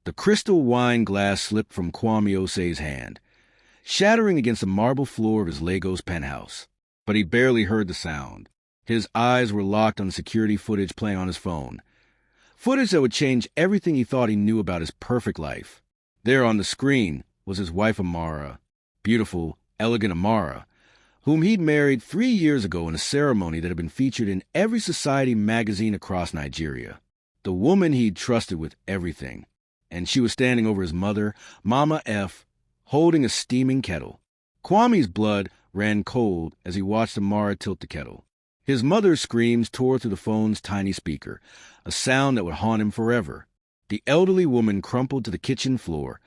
The crystal wine glass slipped from Kwame Osei's hand, shattering against the marble floor of his Lagos penthouse. But he barely heard the sound. His eyes were locked on security footage playing on his phone. Footage that would change everything he thought he knew about his perfect life. There on the screen was his wife Amara, beautiful, elegant Amara, whom he'd married 3 years ago in a ceremony that had been featured in every society magazine across Nigeria. The woman he'd trusted with everything. And she was standing over his mother, Mama F., holding a steaming kettle. Kwame's blood ran cold as he watched Amara tilt the kettle. His mother's screams tore through the phone's tiny speaker, a sound that would haunt him forever. The elderly woman crumpled to the kitchen floor,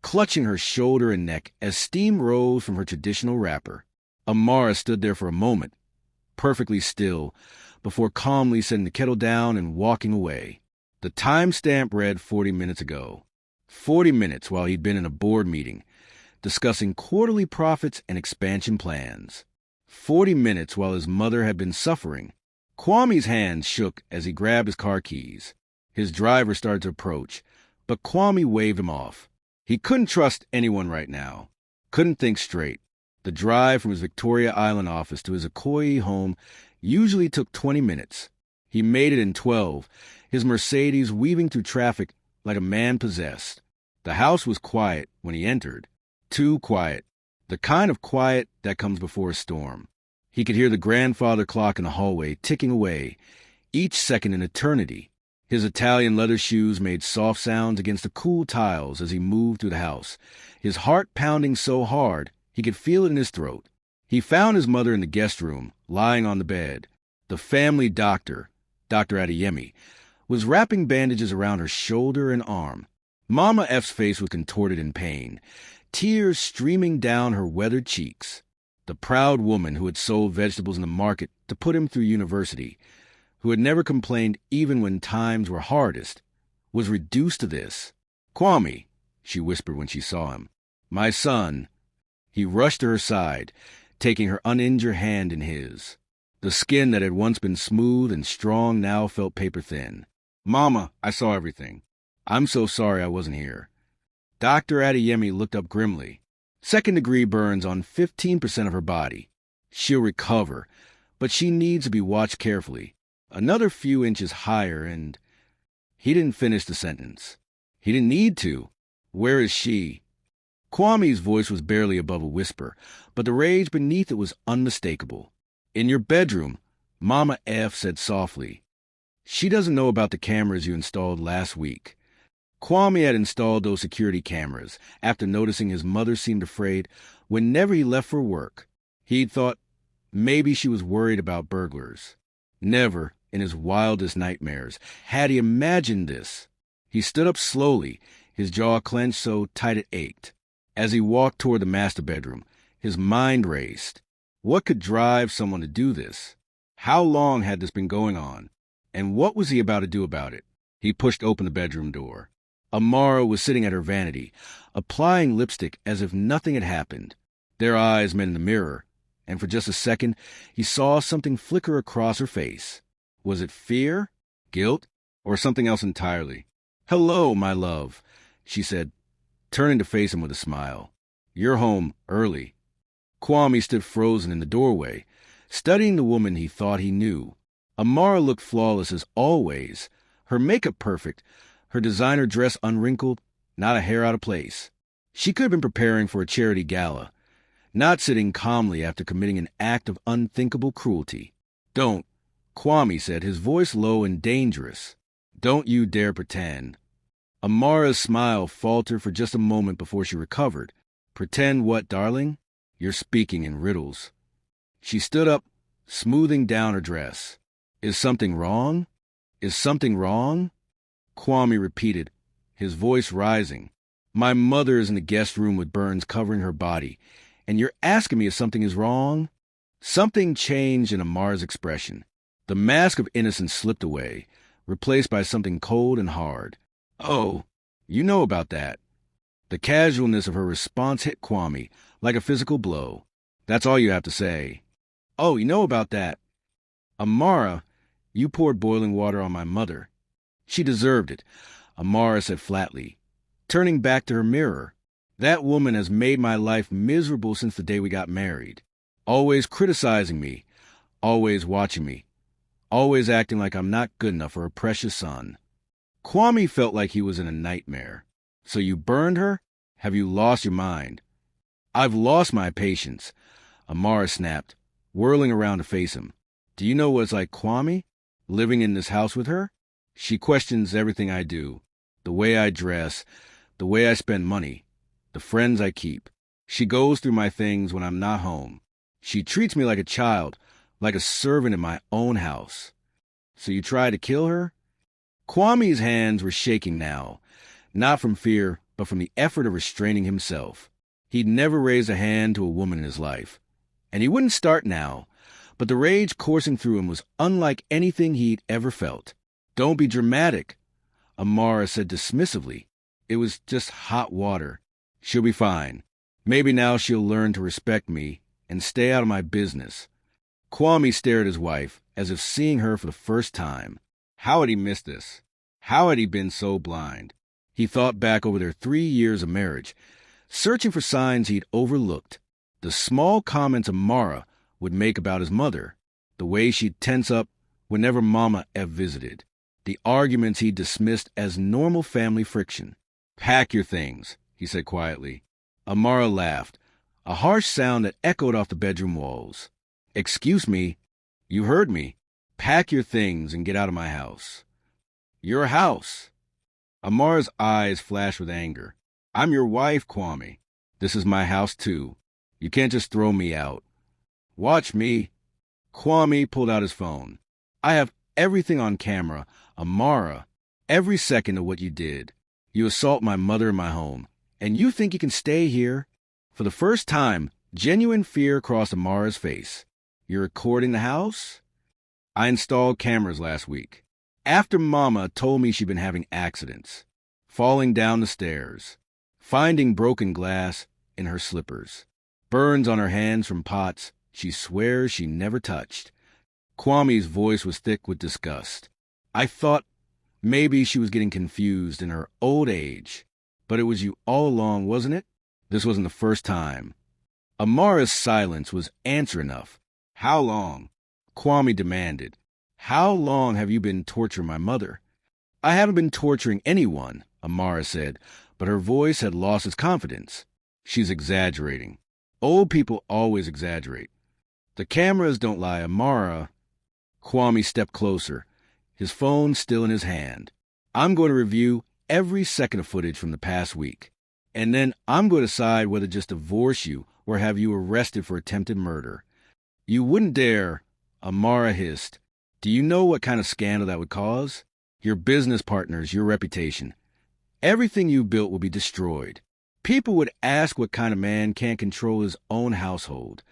clutching her shoulder and neck as steam rose from her traditional wrapper. Amara stood there for a moment, perfectly still, before calmly setting the kettle down and walking away. The timestamp read 40 minutes ago. 40 minutes while he'd been in a board meeting, discussing quarterly profits and expansion plans. 40 minutes while his mother had been suffering. Kwame's hands shook as he grabbed his car keys. His driver started to approach, but Kwame waved him off. He couldn't trust anyone right now. Couldn't think straight. The drive from his Victoria Island office to his Ikoyi home usually took 20 minutes. He made it in 12, his Mercedes weaving through traffic like a man possessed. The house was quiet when he entered. Too quiet. The kind of quiet that comes before a storm. He could hear the grandfather clock in the hallway ticking away, each second an eternity. His Italian leather shoes made soft sounds against the cool tiles as he moved through the house, his heart pounding so hard he could feel it in his throat. He found his mother in the guest room, lying on the bed. The family doctor, Dr. Adeyemi, was wrapping bandages around her shoulder and arm. Mama F's face was contorted in pain, tears streaming down her weathered cheeks. The proud woman who had sold vegetables in the market to put him through university, who had never complained even when times were hardest, was reduced to this. "Kwame," she whispered when she saw him. "My son." He rushed to her side, taking her uninjured hand in his. The skin that had once been smooth and strong now felt paper-thin. "Mama, I saw everything. I'm so sorry I wasn't here." Dr. Adeyemi looked up grimly. Second-degree burns on 15% of her body. She'll recover, but she needs to be watched carefully. Another few inches higher and... He didn't finish the sentence. He didn't need to. Where is she? Kwame's voice was barely above a whisper, but the rage beneath it was unmistakable. "In your bedroom," Mama F said softly. "She doesn't know about the cameras you installed last week." Kwame had installed those security cameras after noticing his mother seemed afraid whenever he left for work. He'd thought maybe she was worried about burglars. Never, in his wildest nightmares, had he imagined this. He stood up slowly, his jaw clenched so tight it ached. As he walked toward the master bedroom, his mind raced. What could drive someone to do this? How long had this been going on? And what was he about to do about it? He pushed open the bedroom door. Amara was sitting at her vanity, applying lipstick as if nothing had happened. Their eyes met in the mirror, and for just a second, he saw something flicker across her face. Was it fear, guilt, or something else entirely? "Hello, my love," she said, turning to face him with a smile. "You're home early." Kwame stood frozen in the doorway, studying the woman he thought he knew. Amara looked flawless as always, her makeup perfect, her designer dress unwrinkled, not a hair out of place. She could have been preparing for a charity gala, not sitting calmly after committing an act of unthinkable cruelty. "Don't," Kwame said, his voice low and dangerous. "Don't you dare pretend." Amara's smile faltered for just a moment before she recovered. "Pretend what, darling? You're speaking in riddles." She stood up, smoothing down her dress. "Is something wrong? Is something wrong?" Kwame repeated, his voice rising. "My mother is in the guest room with burns covering her body, and you're asking me if something is wrong?" Something changed in Amara's expression. The mask of innocence slipped away, replaced by something cold and hard. "Oh, you know about that." The casualness of her response hit Kwame like a physical blow. "That's all you have to say." "Oh, you know about that." "Amara, you poured boiling water on my mother." "She deserved it," Amara said flatly. turning back to her mirror. That woman has made my life miserable since the day we got married. Always criticizing me, always watching me, always acting like I'm not good enough for her precious son. Kwame felt like he was in a nightmare. So you burned her? Have you lost your mind? I've lost my patience, Amara snapped, whirling around to face him. Do you know what it's like, Kwame? Living in this house with her? She questions everything I do. The way I dress, the way I spend money, the friends I keep. She goes through my things when I'm not home. She treats me like a child, like a servant in my own house. So you tried to kill her? Kwame's hands were shaking now, not from fear, but from the effort of restraining himself. He'd never raised a hand to a woman in his life. And he wouldn't start now, but the rage coursing through him was unlike anything he'd ever felt. Don't be dramatic, Amara said dismissively. It was just hot water. She'll be fine. Maybe now she'll learn to respect me and stay out of my business. Kwame stared at his wife as if seeing her for the first time. How had he missed this? How had he been so blind? He thought back over their 3 years of marriage, searching for signs he'd overlooked. The small comments Amara would make about his mother, the way she'd tense up whenever Mama Ev visited, the arguments he dismissed as normal family friction. Pack your things, he said quietly. Amara laughed, a harsh sound that echoed off the bedroom walls. Excuse me, you heard me. Pack your things and get out of my house. Your house. Amara's eyes flashed with anger. I'm your wife, Kwame. This is my house, too. You can't just throw me out. Watch me. Kwame pulled out his phone. I have everything on camera. Amara, every second of what you did. You assault my mother in my home, and you think you can stay here? For the first time, genuine fear crossed Amara's face. You're recording the house? I installed cameras last week. After Mama told me she'd been having accidents. Falling down the stairs. Finding broken glass in her slippers. Burns on her hands from pots she swears she never touched. Kwame's voice was thick with disgust. I thought maybe she was getting confused in her old age. But it was you all along, wasn't it? This wasn't the first time. Amara's silence was answer enough. How long? Kwame demanded. How long have you been torturing my mother? I haven't been torturing anyone, Amara said, but her voice had lost its confidence. She's exaggerating. Old people always exaggerate. The cameras don't lie, Amara. Kwame stepped closer, his phone still in his hand. I'm going to review every second of footage from the past week, and then I'm going to decide whether to just divorce you or have you arrested for attempted murder. You wouldn't dare, Amara hissed. Do you know what kind of scandal that would cause? Your business partners, your reputation. Everything you built will be destroyed. People would ask what kind of man can't control his own household.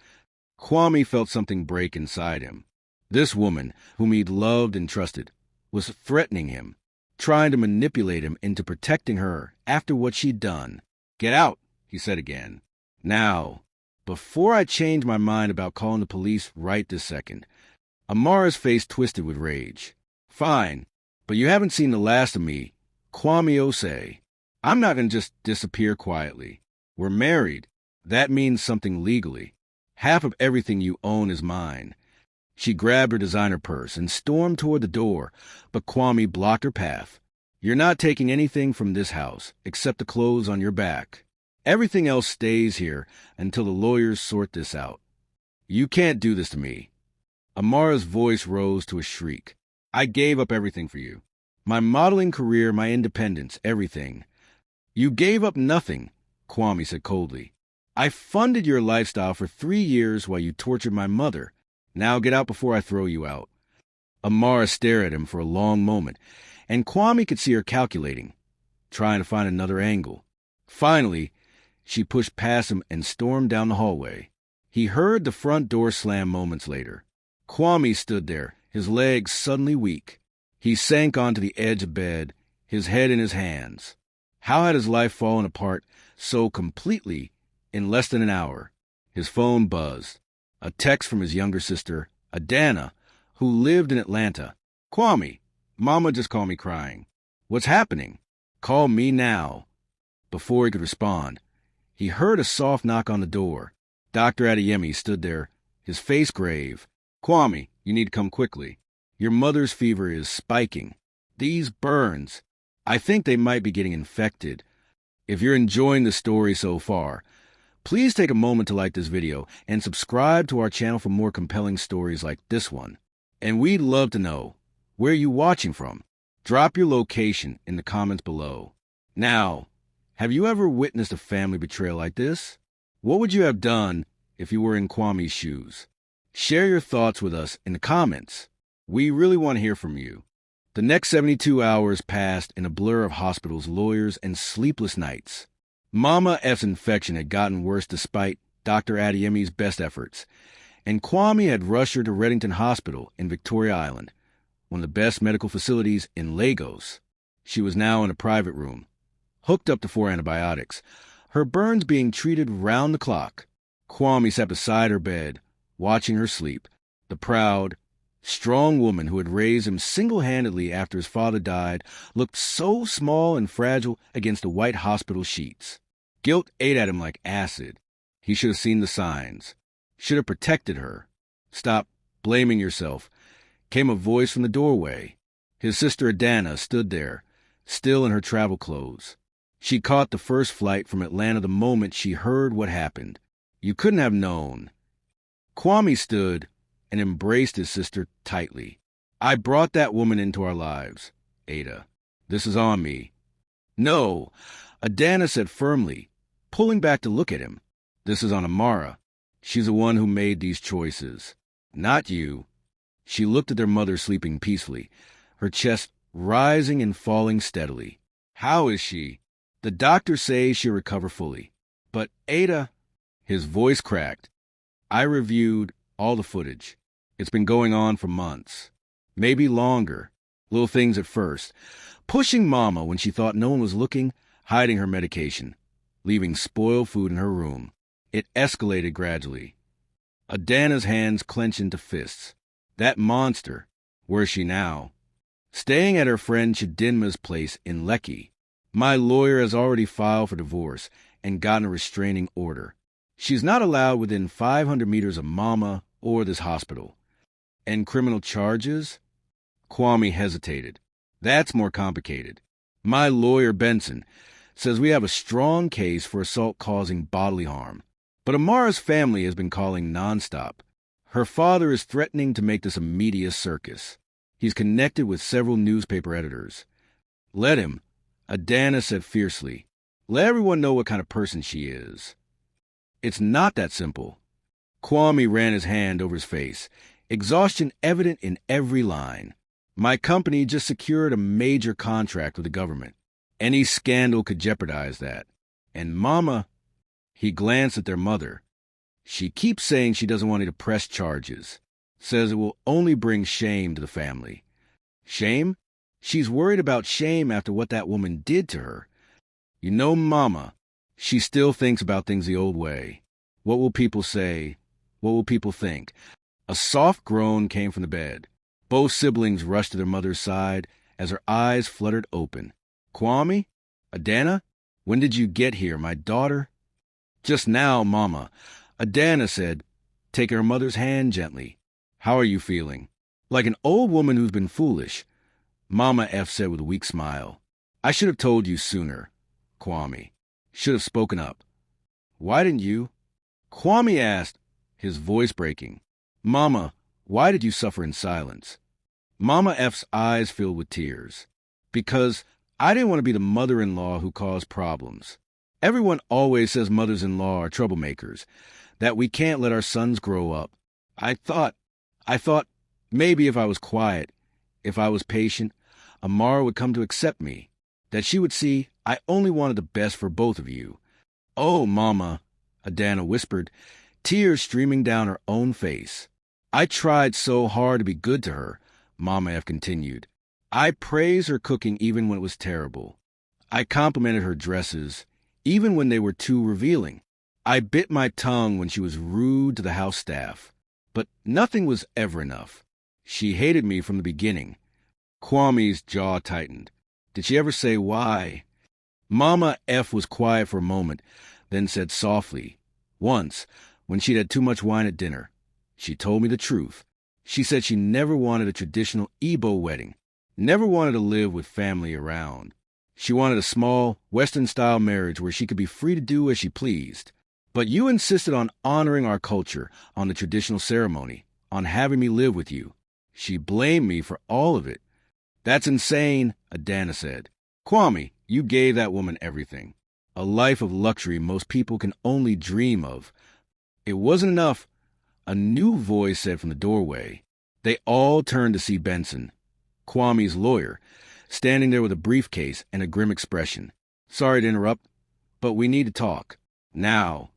Kwame felt something break inside him. This woman, whom he'd loved and trusted, was threatening him, trying to manipulate him into protecting her after what she'd done. Get out, he said again. Now, before I change my mind about calling the police right this second. Amara's face twisted with rage. Fine, but you haven't seen the last of me, Kwame Osei. I'm not going to just disappear quietly. We're married. That means something legally. Half of everything you own is mine. She grabbed her designer purse and stormed toward the door, but Kwame blocked her path. You're not taking anything from this house, except the clothes on your back. Everything else stays here until the lawyers sort this out. You can't do this to me. Amara's voice rose to a shriek. I gave up everything for you. My modeling career, my independence, everything. You gave up nothing, Kwame said coldly. I funded your lifestyle for 3 years while you tortured my mother. Now get out before I throw you out. Amara stared at him for a long moment, and Kwame could see her calculating, trying to find another angle. Finally, she pushed past him and stormed down the hallway. He heard the front door slam moments later. Kwame stood there, his legs suddenly weak. He sank onto the edge of bed, his head in his hands. How had his life fallen apart so completely in less than an hour? His phone buzzed. A text from his younger sister, Adana, who lived in Atlanta. Kwame, Mama just called me crying. What's happening? Call me now. Before he could respond, he heard a soft knock on the door. Dr. Adeyemi stood there, his face grave. "Kwame, you need to come quickly. Your mother's fever is spiking. These burns, I think they might be getting infected. If you're enjoying the story so far, please take a moment to like this video and subscribe to our channel for more compelling stories like this one. And we'd love to know, where are you watching from? Drop your location in the comments below. Now, have you ever witnessed a family betrayal like this? What would you have done if you were in Kwame's shoes? Share your thoughts with us in the comments. We really want to hear from you. The next 72 hours passed in a blur of hospitals, lawyers, and sleepless nights. Mama F's infection had gotten worse despite Dr. Adeyemi's best efforts, and Kwame had rushed her to Reddington Hospital in Victoria Island, one of the best medical facilities in Lagos. She was now in a private room, hooked up to 4 antibiotics, her burns being treated round the clock. Kwame sat beside her bed, watching her sleep, the proud, strong woman who had raised him single-handedly after his father died looked so small and fragile against the white hospital sheets. Guilt ate at him like acid. He should have seen the signs, should have protected her. "Stop blaming yourself," came a voice from the doorway. His sister Adana stood there, still in her travel clothes. She caught the first flight from Atlanta the moment she heard what happened. "You couldn't have known." Kwame stood and embraced his sister tightly. "I brought that woman into our lives, Ada. This is on me." "No," Adana said firmly, pulling back to look at him. "This is on Amara. She's the one who made these choices, not you." She looked at their mother sleeping peacefully, her chest rising and falling steadily. "How is she?" "The doctors say she'll recover fully. But Ada," his voice cracked, "I reviewed all the footage. It's been going on for months, maybe longer. Little things at first. Pushing Mama when she thought no one was looking, hiding her medication, leaving spoiled food in her room. It escalated gradually." Adana's hands clenched into fists. "That monster, where's she now?" "Staying at her friend Chidinma's place in Lekki. My lawyer has already filed for divorce and gotten a restraining order. She's not allowed within 500 meters of Mama or this hospital." "And criminal charges?" Kwame hesitated. "That's more complicated. My lawyer, Benson, says we have a strong case for assault causing bodily harm. But Amara's family has been calling nonstop. Her father is threatening to make this a media circus. He's connected with several newspaper editors." "Let him," Adana said fiercely. "Let everyone know what kind of person she is." "It's not that simple." Kwame ran his hand over his face, exhaustion evident in every line. "My company just secured a major contract with the government. Any scandal could jeopardize that. And Mama," he glanced at their mother, "she keeps saying she doesn't want you to press charges. Says it will only bring shame to the family." "Shame?" "She's worried about shame after what that woman did to her. You know Mama, she still thinks about things the old way. What will people say? What will people think?" A soft groan came from the bed. Both siblings rushed to their mother's side as her eyes fluttered open. "Kwame? Adana? When did you get here, my daughter?" "Just now, Mama," Adana said, taking her mother's hand gently. "How are you feeling?" "Like an old woman who's been foolish," Mama F said with a weak smile. "I should have told you sooner, Kwame. Should have spoken up." "Why didn't you?" Kwame asked, his voice breaking. "Mama, why did you suffer in silence?" Mama F's eyes filled with tears. "Because I didn't want to be the mother-in-law who caused problems. Everyone always says mothers-in-law are troublemakers, that we can't let our sons grow up. I thought maybe if I was quiet, if I was patient, Amara would come to accept me, that she would see I only wanted the best for both of you." "Oh, Mama," Adana whispered, tears streaming down her own face. "I tried so hard to be good to her," Mama F continued. "I praised her cooking even when it was terrible. I complimented her dresses, even when they were too revealing. I bit my tongue when she was rude to the house staff. But nothing was ever enough. She hated me from the beginning." Kwame's jaw tightened. "Did she ever say why?" Mama F was quiet for a moment, then said softly, once, when she'd had too much wine at dinner, she told me the truth. She said she never wanted a traditional Igbo wedding, never wanted to live with family around. She wanted a small, Western-style marriage where she could be free to do as she pleased. But you insisted on honoring our culture, on the traditional ceremony, on having me live with you. She blamed me for all of it. That's insane, Adana said. Kwame, you gave that woman everything. A life of luxury most people can only dream of. It wasn't enough, a new voice said from the doorway. They all turned to see Benson, Kwame's lawyer, standing there with a briefcase and a grim expression. Sorry to interrupt, but we need to talk. Now.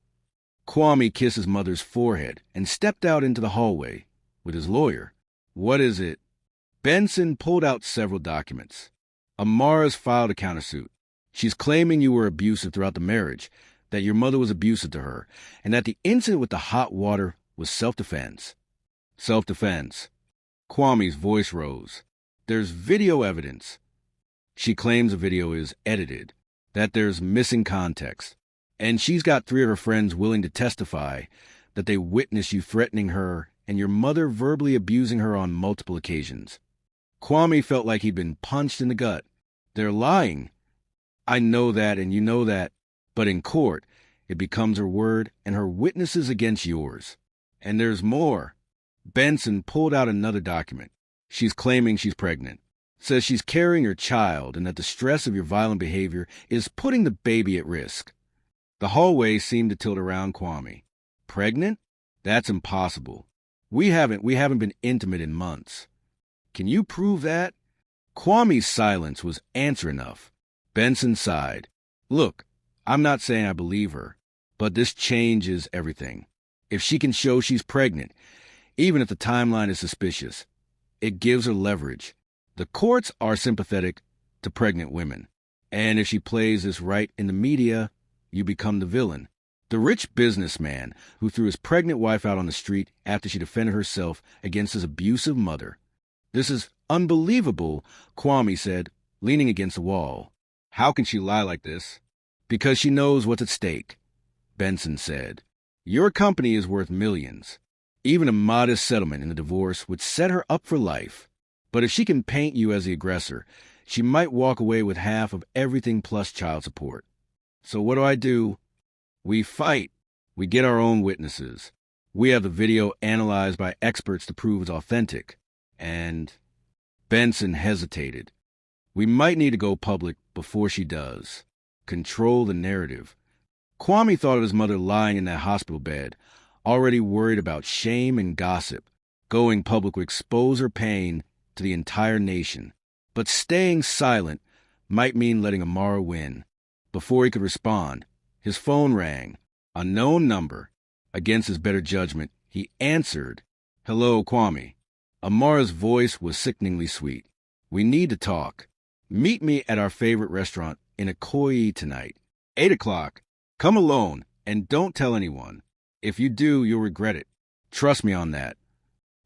Kwame kissed his mother's forehead and stepped out into the hallway with his lawyer. What is it? Benson pulled out several documents. Amara's filed a countersuit. She's claiming you were abusive throughout the marriage, that your mother was abusive to her, and that the incident with the hot water was self-defense. Self-defense. Kwame's voice rose. There's video evidence. She claims the video is edited, that there's missing context, and she's got 3 of her friends willing to testify that they witnessed you threatening her and your mother verbally abusing her on multiple occasions. Kwame felt like he'd been punched in the gut. They're lying. I know that and you know that, but in court, it becomes her word and her witnesses against yours. And there's more. Benson pulled out another document. She's claiming she's pregnant. Says she's carrying your child and that the stress of your violent behavior is putting the baby at risk. The hallway seemed to tilt around Kwame. Pregnant? That's impossible. We haven't been intimate in months. Can you prove that? Kwame's silence was answer enough. Benson sighed. Look, I'm not saying I believe her, but this changes everything. If she can show she's pregnant, even if the timeline is suspicious, it gives her leverage. The courts are sympathetic to pregnant women. And if she plays this right in the media, you become the villain. The rich businessman who threw his pregnant wife out on the street after she defended herself against his abusive mother. This is unbelievable, Kwame said, leaning against the wall. How can she lie like this? Because she knows what's at stake, Benson said. Your company is worth millions. Even a modest settlement in the divorce would set her up for life. But if she can paint you as the aggressor, she might walk away with half of everything plus child support. So what do? We fight. We get our own witnesses. We have the video analyzed by experts to prove it's authentic. And Benson hesitated. We might need to go public before she does. Control the narrative. Kwame thought of his mother lying in that hospital bed, already worried about shame and gossip. Going public would expose her pain to the entire nation. But staying silent might mean letting Amara win. Before he could respond, his phone rang. A known number. Against his better judgment, he answered. Hello, Kwame. Amara's voice was sickeningly sweet. We need to talk. Meet me at our favorite restaurant in Ikoyi tonight. 8 o'clock. Come alone, and don't tell anyone. If you do, you'll regret it. Trust me on that.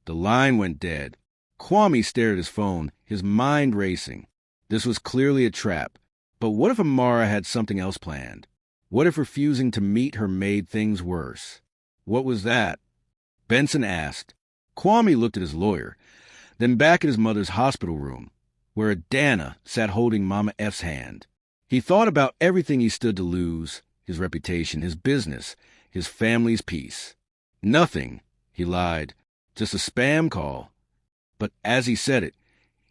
The line went dead. Kwame stared at his phone, his mind racing. This was clearly a trap. But what if Amara had something else planned? What if refusing to meet her made things worse? What was that? Benson asked. Kwame looked at his lawyer, then back at his mother's hospital room, where Adana sat holding Mama F's hand. He thought about everything he stood to lose, his reputation, his business, his family's peace. Nothing, he lied, just a spam call. But as he said it,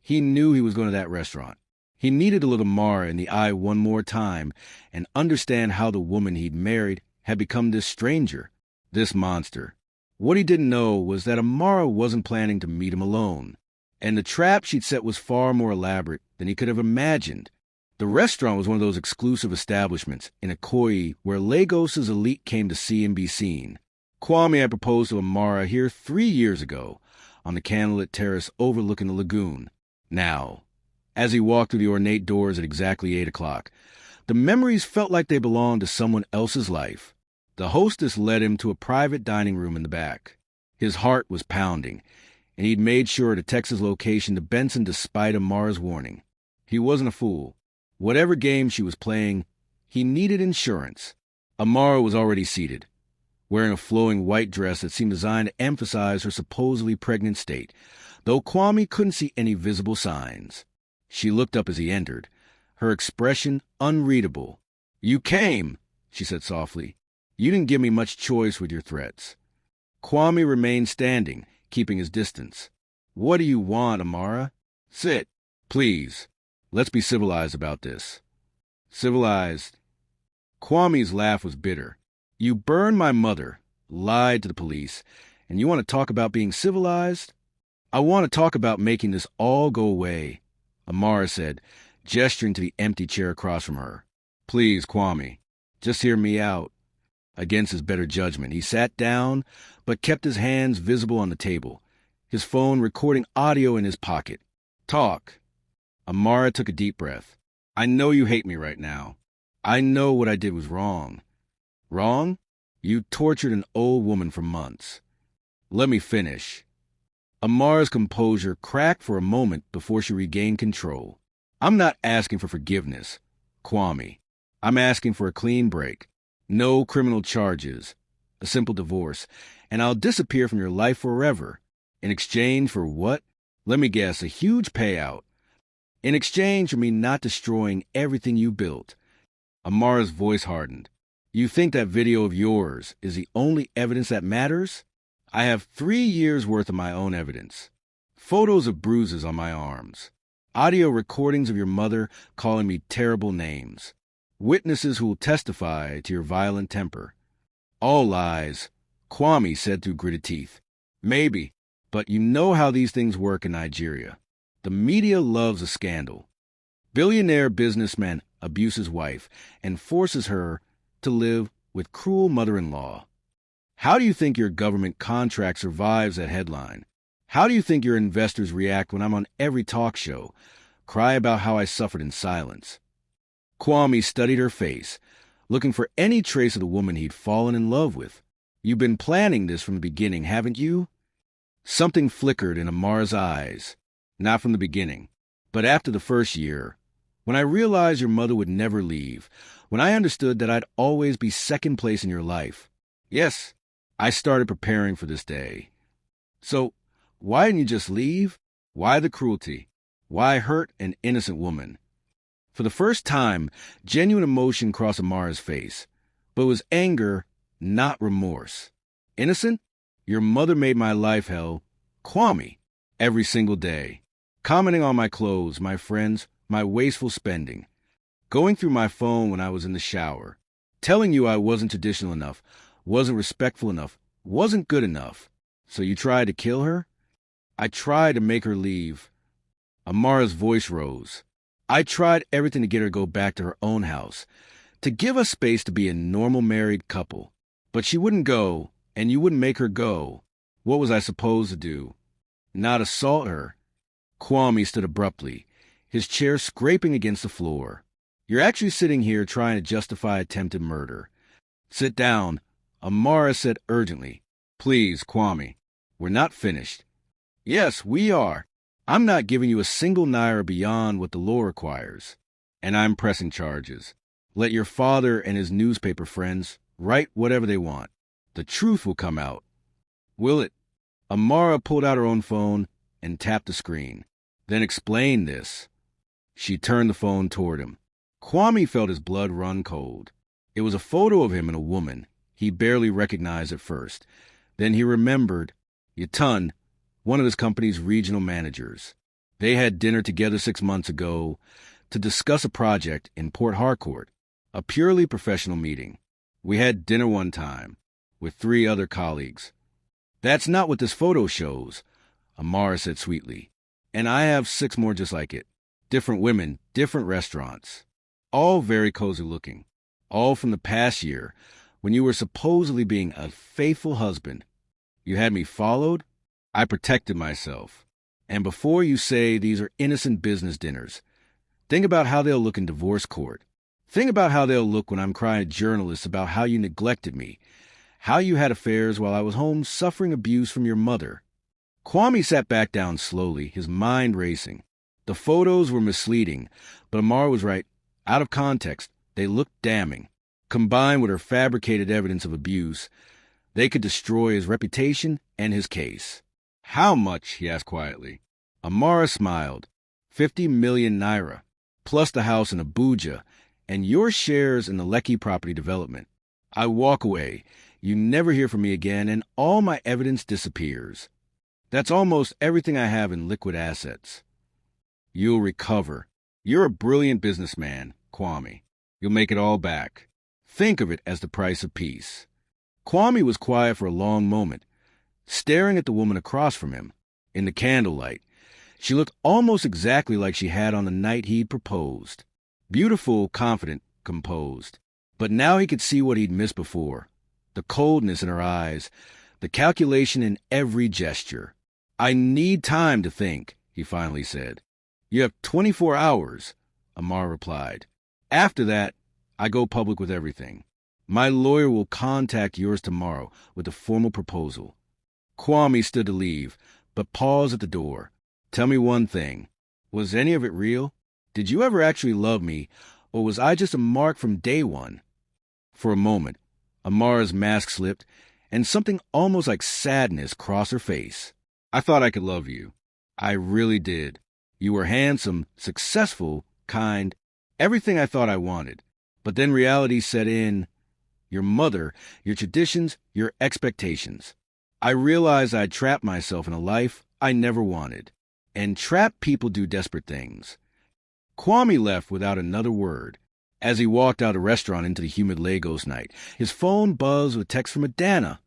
he knew he was going to that restaurant. He needed to look Amara in the eye one more time and understand how the woman he'd married had become this stranger, this monster. What he didn't know was that Amara wasn't planning to meet him alone, and the trap she'd set was far more elaborate than he could have imagined. The restaurant was one of those exclusive establishments in Ikoyi where Lagos's elite came to see and be seen. Kwame had proposed to Amara here 3 years ago, on the candlelit terrace overlooking the lagoon. Now, as he walked through the ornate doors at exactly 8 o'clock, the memories felt like they belonged to someone else's life. The hostess led him to a private dining room in the back. His heart was pounding, and he'd made sure to text his location to Benson despite Amara's warning. He wasn't a fool. Whatever game she was playing, he needed insurance. Amara was already seated, wearing a flowing white dress that seemed designed to emphasize her supposedly pregnant state, though Kwame couldn't see any visible signs. She looked up as he entered, her expression unreadable. "You came," she said softly. "You didn't give me much choice with your threats." Kwame remained standing, keeping his distance. "What do you want, Amara? Sit, please. Let's be civilized about this." Civilized? Kwame's laugh was bitter. "You burned my mother, lied to the police, and you want to talk about being civilized? I want to talk about making this all go away," Amara said, gesturing to the empty chair across from her. "Please, Kwame, just hear me out." Against his better judgment, he sat down, but kept his hands visible on the table, his phone recording audio in his pocket. "Talk." Amara took a deep breath. "I know you hate me right now. I know what I did was wrong." "Wrong? You tortured an old woman for months." "Let me finish." Amara's composure cracked for a moment before she regained control. "I'm not asking for forgiveness, Kwame. I'm asking for a clean break. No criminal charges. A simple divorce. And I'll disappear from your life forever. In exchange for what? Let me guess, a huge payout. In exchange for me not destroying everything you built." Amara's voice hardened. "You think that video of yours is the only evidence that matters? I have 3 years' worth of my own evidence. Photos of bruises on my arms. Audio recordings of your mother calling me terrible names. Witnesses who will testify to your violent temper." "All lies," Kwame said through gritted teeth. "Maybe, but you know how these things work in Nigeria. The media loves a scandal. Billionaire businessman abuses wife and forces her to live with cruel mother-in-law. How do you think your government contract survives that headline? How do you think your investors react when I'm on every talk show, cry about how I suffered in silence?" Kwame studied her face, looking for any trace of the woman he'd fallen in love with. "You've been planning this from the beginning, haven't you?" Something flickered in Amara's eyes. "Not from the beginning, but after the first year, when I realized your mother would never leave, when I understood that I'd always be second place in your life. Yes, I started preparing for this day." "So, why didn't you just leave? Why the cruelty? Why hurt an innocent woman?" For the first time, genuine emotion crossed Amara's face, but it was anger, not remorse. "Innocent? Your mother made my life hell, Kwame, every single day. Commenting on my clothes, my friends, my wasteful spending. Going through my phone when I was in the shower. Telling you I wasn't traditional enough, wasn't respectful enough, wasn't good enough. So you tried to kill her?" "I tried to make her leave." Amara's voice rose. "I tried everything to get her to go back to her own house, to give us space to be a normal married couple. But she wouldn't go, and you wouldn't make her go. What was I supposed to do? Not assault her?" Kwame stood abruptly, his chair scraping against the floor. "You're actually sitting here trying to justify attempted murder." "Sit down," Amara said urgently. "Please, Kwame, we're not finished." "Yes, we are. I'm not giving you a single naira beyond what the law requires. And I'm pressing charges. Let your father and his newspaper friends write whatever they want. The truth will come out." "Will it?" Amara pulled out her own phone and tapped the screen. "Then explain this." She turned the phone toward him. Kwame felt his blood run cold. It was a photo of him and a woman he barely recognized at first. Then he remembered Yatun, one of his company's regional managers. They had dinner together 6 months ago to discuss a project in Port Harcourt, a purely professional meeting. "We had dinner one time with 3 other colleagues." "That's not what this photo shows," Amara said sweetly. "And I have 6 more just like it. Different women, different restaurants. All very cozy looking. All from the past year, when you were supposedly being a faithful husband. You had me followed? I protected myself. And before you say these are innocent business dinners, think about how they'll look in divorce court. Think about how they'll look when I'm crying to journalists about how you neglected me, how you had affairs while I was home suffering abuse from your mother." Kwame sat back down slowly, his mind racing. The photos were misleading, but Amara was right. Out of context, they looked damning. Combined with her fabricated evidence of abuse, they could destroy his reputation and his case. How much? He asked quietly. Amara smiled. 50 million naira, plus the house in Abuja, and your shares in the Lekki property development. I walk away. You never hear from me again, and all my evidence disappears. That's almost everything I have in liquid assets. You'll recover. You're a brilliant businessman, Kwame. You'll make it all back. Think of it as the price of peace. Kwame was quiet for a long moment, staring at the woman across from him. In the candlelight, she looked almost exactly like she had on the night he'd proposed. Beautiful, confident, composed. But now he could see what he'd missed before. The coldness in her eyes, the calculation in every gesture. I need time to think, he finally said. You have 24 hours, Amar replied. After that, I go public with everything. My lawyer will contact yours tomorrow with a formal proposal. Kwame stood to leave, but paused at the door. Tell me one thing. Was any of it real? Did you ever actually love me, or was I just a mark from day one? For a moment, Amara's mask slipped, and something almost like sadness crossed her face. I thought I could love you. I really did. You were handsome, successful, kind, everything I thought I wanted. But then reality set in. Your mother, your traditions, your expectations. I realized I'd trapped myself in a life I never wanted. And trapped people do desperate things. Kwame left without another word. As he walked out of the restaurant into the humid Lagos night, his phone buzzed with text from Adana.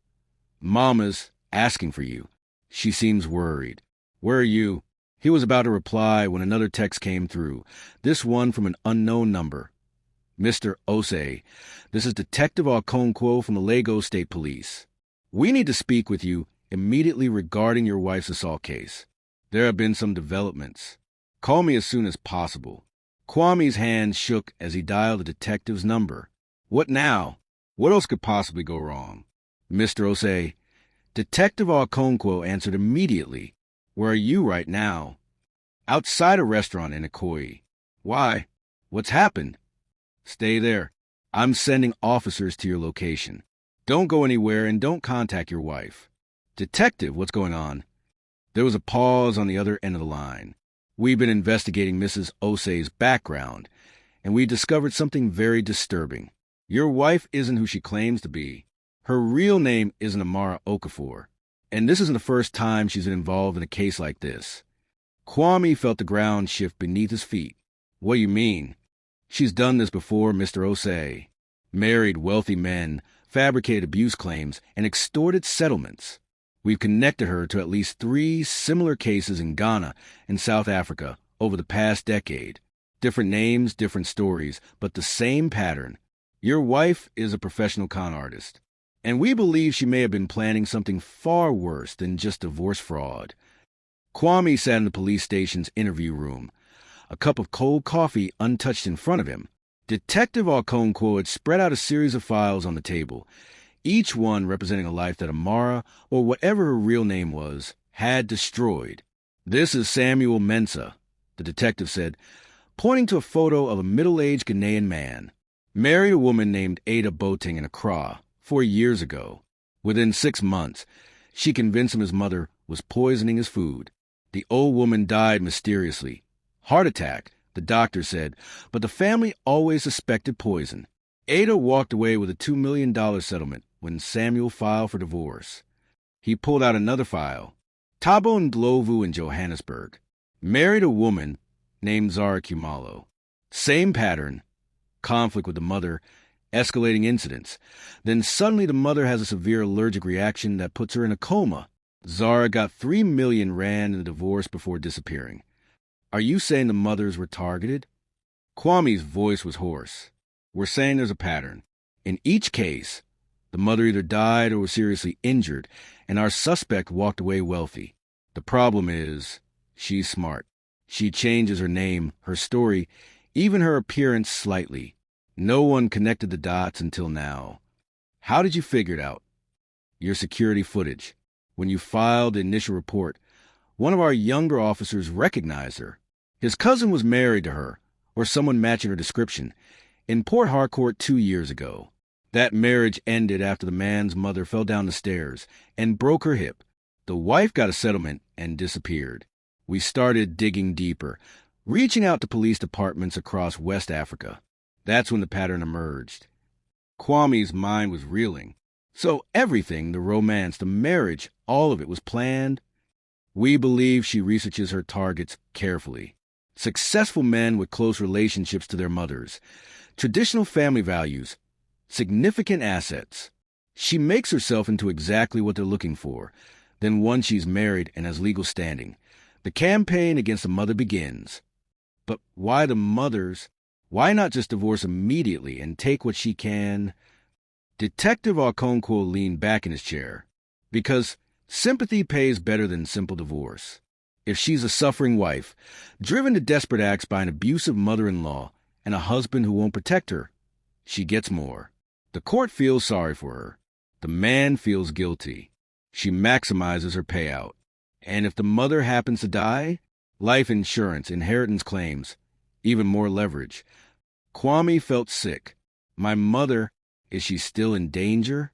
Mama's asking for you. She seems worried. Where are you? He was about to reply when another text came through, this one from an unknown number. Mr. Osei, this is Detective Okonkwo from the Lagos State Police. We need to speak with you immediately regarding your wife's assault case. There have been some developments. Call me as soon as possible. Kwame's hand shook as he dialed the detective's number. What now? What else could possibly go wrong? Mr. Osei, Detective Okonkwo answered immediately. Where are you right now? Outside a restaurant in Ikoyi. Why? What's happened? Stay there. I'm sending officers to your location. Don't go anywhere and don't contact your wife. Detective, what's going on? There was a pause on the other end of the line. We've been investigating Mrs. Osei's background, and we discovered something very disturbing. Your wife isn't who she claims to be. Her real name isn't Amara Okafor, and this isn't the first time she's been involved in a case like this. Kwame felt the ground shift beneath his feet. What do you mean? She's done this before, Mr. Osei. Married wealthy men, fabricated abuse claims, and extorted settlements. We've connected her to at least 3 similar cases in Ghana and South Africa over the past decade. Different names, different stories, but the same pattern. Your wife is a professional con artist, and we believe she may have been planning something far worse than just divorce fraud. Kwame sat in the police station's interview room, a cup of cold coffee untouched in front of him. Detective Okonkwo had spread out a series of files on the table, each one representing a life that Amara, or whatever her real name was, had destroyed. This is Samuel Mensah, the detective said, pointing to a photo of a middle-aged Ghanaian man. Married a woman named Ada Boating in Accra 4 years ago. Within 6 months, she convinced him his mother was poisoning his food. The old woman died mysteriously. Heart attack, the doctor said, but the family always suspected poison. Ada walked away with a $2 million settlement when Samuel filed for divorce. He pulled out another file. Thabo Ndlovu in Johannesburg. Married a woman named Zara Kumalo. Same pattern. Conflict with the mother, escalating incidents. Then suddenly the mother has a severe allergic reaction that puts her in a coma. Zara got 3 million rand in the divorce before disappearing. Are you saying the mothers were targeted? Kwame's voice was hoarse. We're saying there's a pattern. In each case, the mother either died or was seriously injured, and our suspect walked away wealthy. The problem is, she's smart. She changes her name, her story, even her appearance slightly. No one connected the dots until now. How did you figure it out? Your security footage. When you filed the initial report, one of our younger officers recognized her. His cousin was married to her, or someone matching her description. In Port Harcourt 2 years ago, that marriage ended after the man's mother fell down the stairs and broke her hip. The wife got a settlement and disappeared. We started digging deeper, reaching out to police departments across West Africa. That's when the pattern emerged. Kwame's mind was reeling. So everything, the romance, the marriage, all of it was planned. We believe she researches her targets carefully. Successful men with close relationships to their mothers, traditional family values, significant assets. She makes herself into exactly what they're looking for. Then once she's married and has legal standing, the campaign against the mother begins. But why the mothers? Why not just divorce immediately and take what she can? Detective Okonkwo leaned back in his chair. Because sympathy pays better than simple divorce. If she's a suffering wife, driven to desperate acts by an abusive mother-in-law and a husband who won't protect her, she gets more. The court feels sorry for her. The man feels guilty. She maximizes her payout. And if the mother happens to die, life insurance, inheritance claims, even more leverage. Kwame felt sick. My mother, is she still in danger?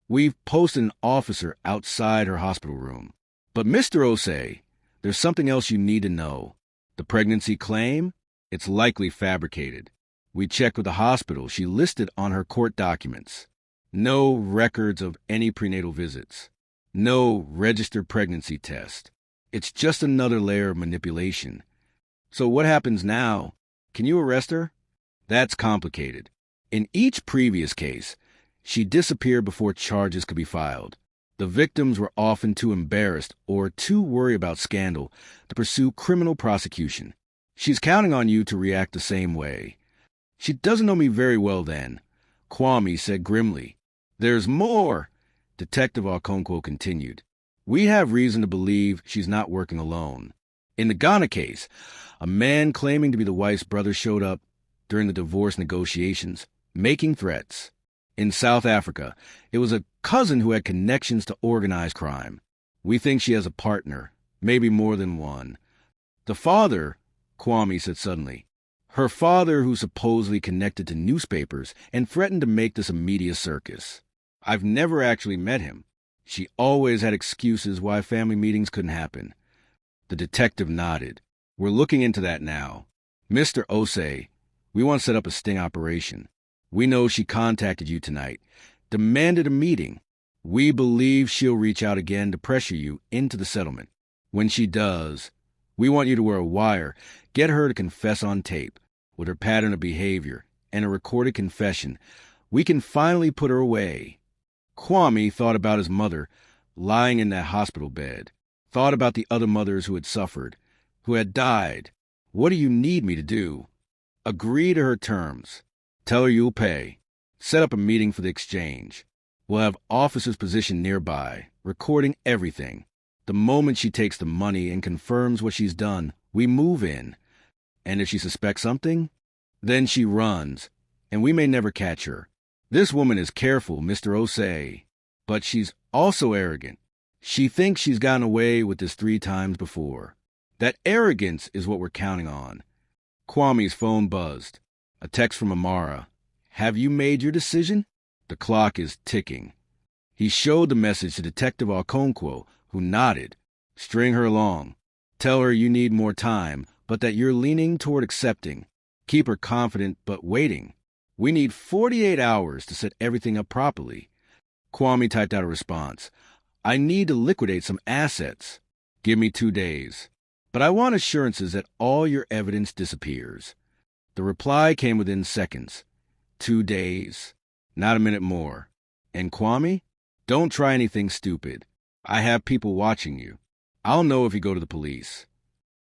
We've posted an officer outside her hospital room. But Mr. Osei, there's something else you need to know. The pregnancy claim? It's likely fabricated. We checked with the hospital she listed on her court documents. No records of any prenatal visits. No registered pregnancy test. It's just another layer of manipulation. So what happens now? Can you arrest her? That's complicated. In each previous case, she disappeared before charges could be filed. The victims were often too embarrassed or too worried about scandal to pursue criminal prosecution. She's counting on you to react the same way. She doesn't know me very well then, Kwame said grimly. There's more, Detective Okonkwo continued. We have reason to believe she's not working alone. In the Ghana case, a man claiming to be the wife's brother showed up during the divorce negotiations, making threats. In South Africa, it was a cousin who had connections to organized crime. We think she has a partner, maybe more than one. The father, Kwame said suddenly, her father who's supposedly connected to newspapers and threatened to make this a media circus. I've never actually met him. She always had excuses why family meetings couldn't happen. The detective nodded. We're looking into that now. Mr. Osei, we want to set up a sting operation. We know she contacted you tonight, demanded a meeting. We believe she'll reach out again to pressure you into the settlement. When she does, we want you to wear a wire, get her to confess on tape. With her pattern of behavior and a recorded confession, we can finally put her away. Kwame thought about his mother lying in that hospital bed, thought about the other mothers who had suffered, who had died. What do you need me to do? Agree to her terms. Tell her you'll pay. Set up a meeting for the exchange. We'll have officers positioned nearby, recording everything. The moment she takes the money and confirms what she's done, we move in. And if she suspects something, then she runs, and we may never catch her. This woman is careful, Mr. Osei, but she's also arrogant. She thinks she's gotten away with this 3 times before. That arrogance is what we're counting on. Kwame's phone buzzed. A text from Amara. Have you made your decision? The clock is ticking. He showed the message to Detective Okonkwo, who nodded. String her along. Tell her you need more time, but that you're leaning toward accepting. Keep her confident but waiting. We need 48 hours to set everything up properly. Kwame typed out a response. I need to liquidate some assets. Give me 2 days. But I want assurances that all your evidence disappears. The reply came within seconds. 2 days. Not a minute more. And Kwame, don't try anything stupid. I have people watching you. I'll know if you go to the police.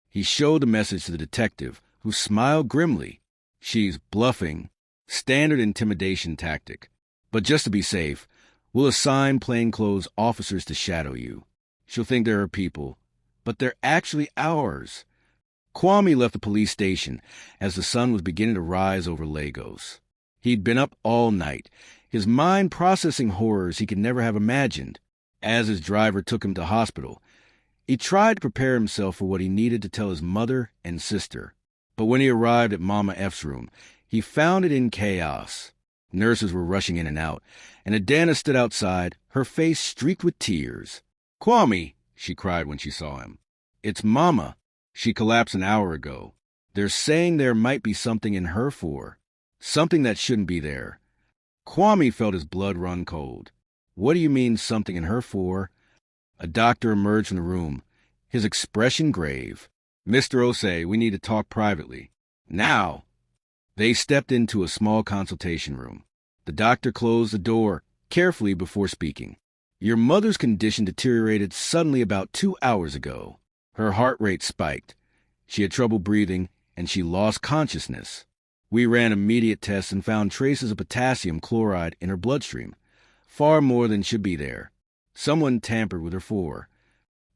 He showed the message to the detective, who smiled grimly. She's bluffing. Standard intimidation tactic. But just to be safe, we'll assign plainclothes officers to shadow you. She'll think they're her people, but they're actually ours. Kwame left the police station as the sun was beginning to rise over Lagos. He'd been up all night, his mind processing horrors he could never have imagined. As his driver took him to hospital, he tried to prepare himself for what he needed to tell his mother and sister. But when he arrived at Mama F's room, he found it in chaos. Nurses were rushing in and out, and Adana stood outside, her face streaked with tears. "Kwame," she cried when she saw him. "It's Mama. She collapsed an hour ago. They're saying there might be something in her for. Something that shouldn't be there." Kwame felt his blood run cold. "What do you mean, something in her for?" A doctor emerged from the room, his expression grave. "Mr. Osei, we need to talk privately. Now!" They stepped into a small consultation room. The doctor closed the door carefully before speaking. "Your mother's condition deteriorated suddenly about 2 hours ago. Her heart rate spiked. She had trouble breathing, and she lost consciousness. We ran immediate tests and found traces of potassium chloride in her bloodstream, far more than should be there. Someone tampered with her for."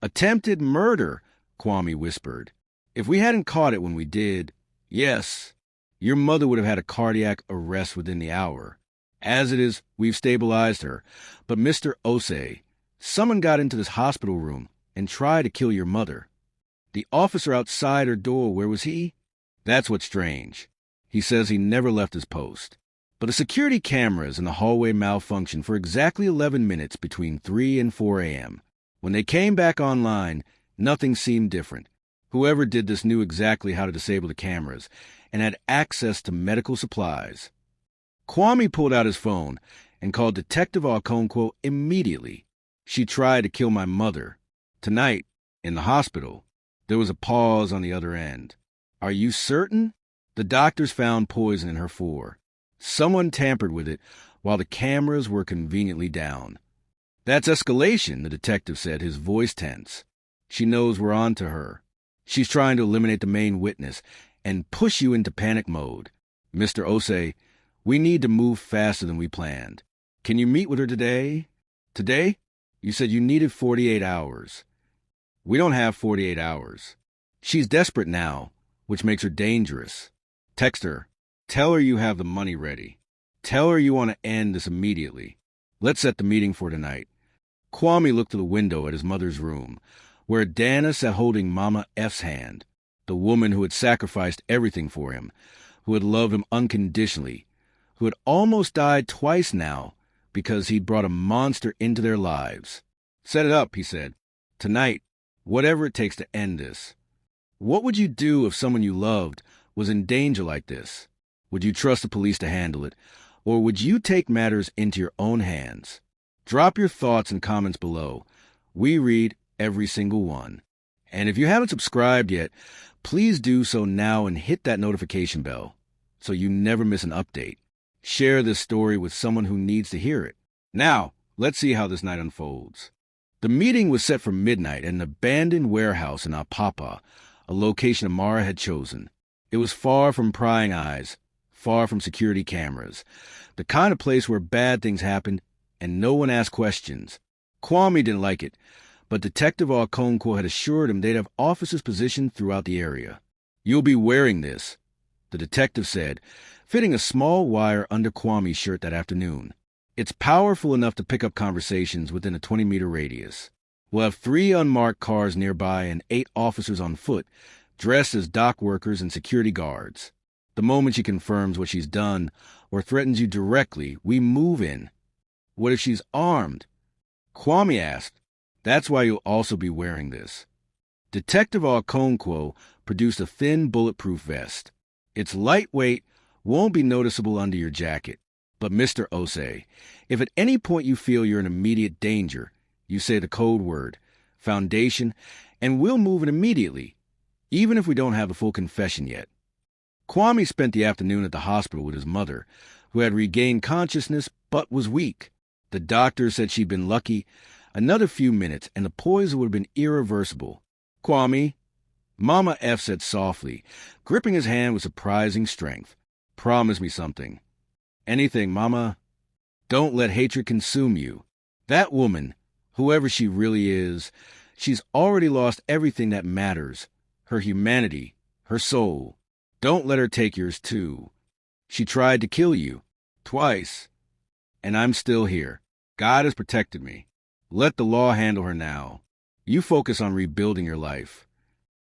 "Attempted murder," Kwame whispered. "If we hadn't caught it when we did, yes, your mother would have had a cardiac arrest within the hour. As it is, we've stabilized her. But Mr. Osei, someone got into this hospital room and tried to kill your mother. The officer outside her door, where was he? That's what's strange. He says he never left his post. But the security cameras in the hallway malfunctioned for exactly 11 minutes between 3 and 4 a.m. When they came back online, nothing seemed different. Whoever did this knew exactly how to disable the cameras and had access to medical supplies." Kwame pulled out his phone and called Detective Okonkwo immediately. "She tried to kill my mother. Tonight, in the hospital." There was a pause on the other end. "Are you certain?" "The doctors found poison in her for. Someone tampered with it while the cameras were conveniently down." "That's escalation," the detective said, his voice tense. "She knows we're on to her. She's trying to eliminate the main witness and push you into panic mode. Mr. Osei, we need to move faster than we planned. Can you meet with her today?" "Today? You said you needed 48 hours. We don't have 48 hours. She's desperate now, which makes her dangerous. Text her. Tell her you have the money ready. Tell her you want to end this immediately. Let's set the meeting for tonight." Kwame looked to the window at his mother's room, where Adana sat holding Mama F's hand, the woman who had sacrificed everything for him, who had loved him unconditionally, who had almost died twice now because he'd brought a monster into their lives. "Set it up," he said. "Tonight, whatever it takes to end this. What would you do if someone you loved was in danger like this? Would you trust the police to handle it, or would you take matters into your own hands? Drop your thoughts and comments below. We read every single one. And if you haven't subscribed yet, please do so now and hit that notification bell so you never miss an update. Share this story with someone who needs to hear it. Now, let's see how this night unfolds. The meeting was set for midnight at an abandoned warehouse in Apapa, a location Amara had chosen. It was far from prying eyes, far from security cameras, the kind of place where bad things happened and no one asked questions. Kwame didn't like it, but Detective Okonkwo had assured him they'd have officers positioned throughout the area. "You'll be wearing this," the detective said, fitting a small wire under Kwame's shirt that afternoon. "It's powerful enough to pick up conversations within a 20-meter radius. We'll have 3 unmarked cars nearby and 8 officers on foot, dressed as dock workers and security guards. The moment she confirms what she's done or threatens you directly, we move in." "What if she's armed?" Kwame asked. "That's why you'll also be wearing this." Detective Okonkwo produced a thin bulletproof vest. "It's lightweight, won't be noticeable under your jacket. But Mr. Osei, if at any point you feel you're in immediate danger, you say the code word, Foundation, and we'll move in immediately, even if we don't have the full confession yet." Kwame spent the afternoon at the hospital with his mother, who had regained consciousness but was weak. The doctor said she'd been lucky. Another few minutes, and the poison would have been irreversible. "Kwame," Mama F said softly, gripping his hand with surprising strength. "Promise me something." "Anything, Mama." "Don't let hatred consume you. That woman, whoever she really is, she's already lost everything that matters. Her humanity, her soul. Don't let her take yours too. She tried to kill you. Twice. And I'm still here. God has protected me. Let the law handle her now. You focus on rebuilding your life."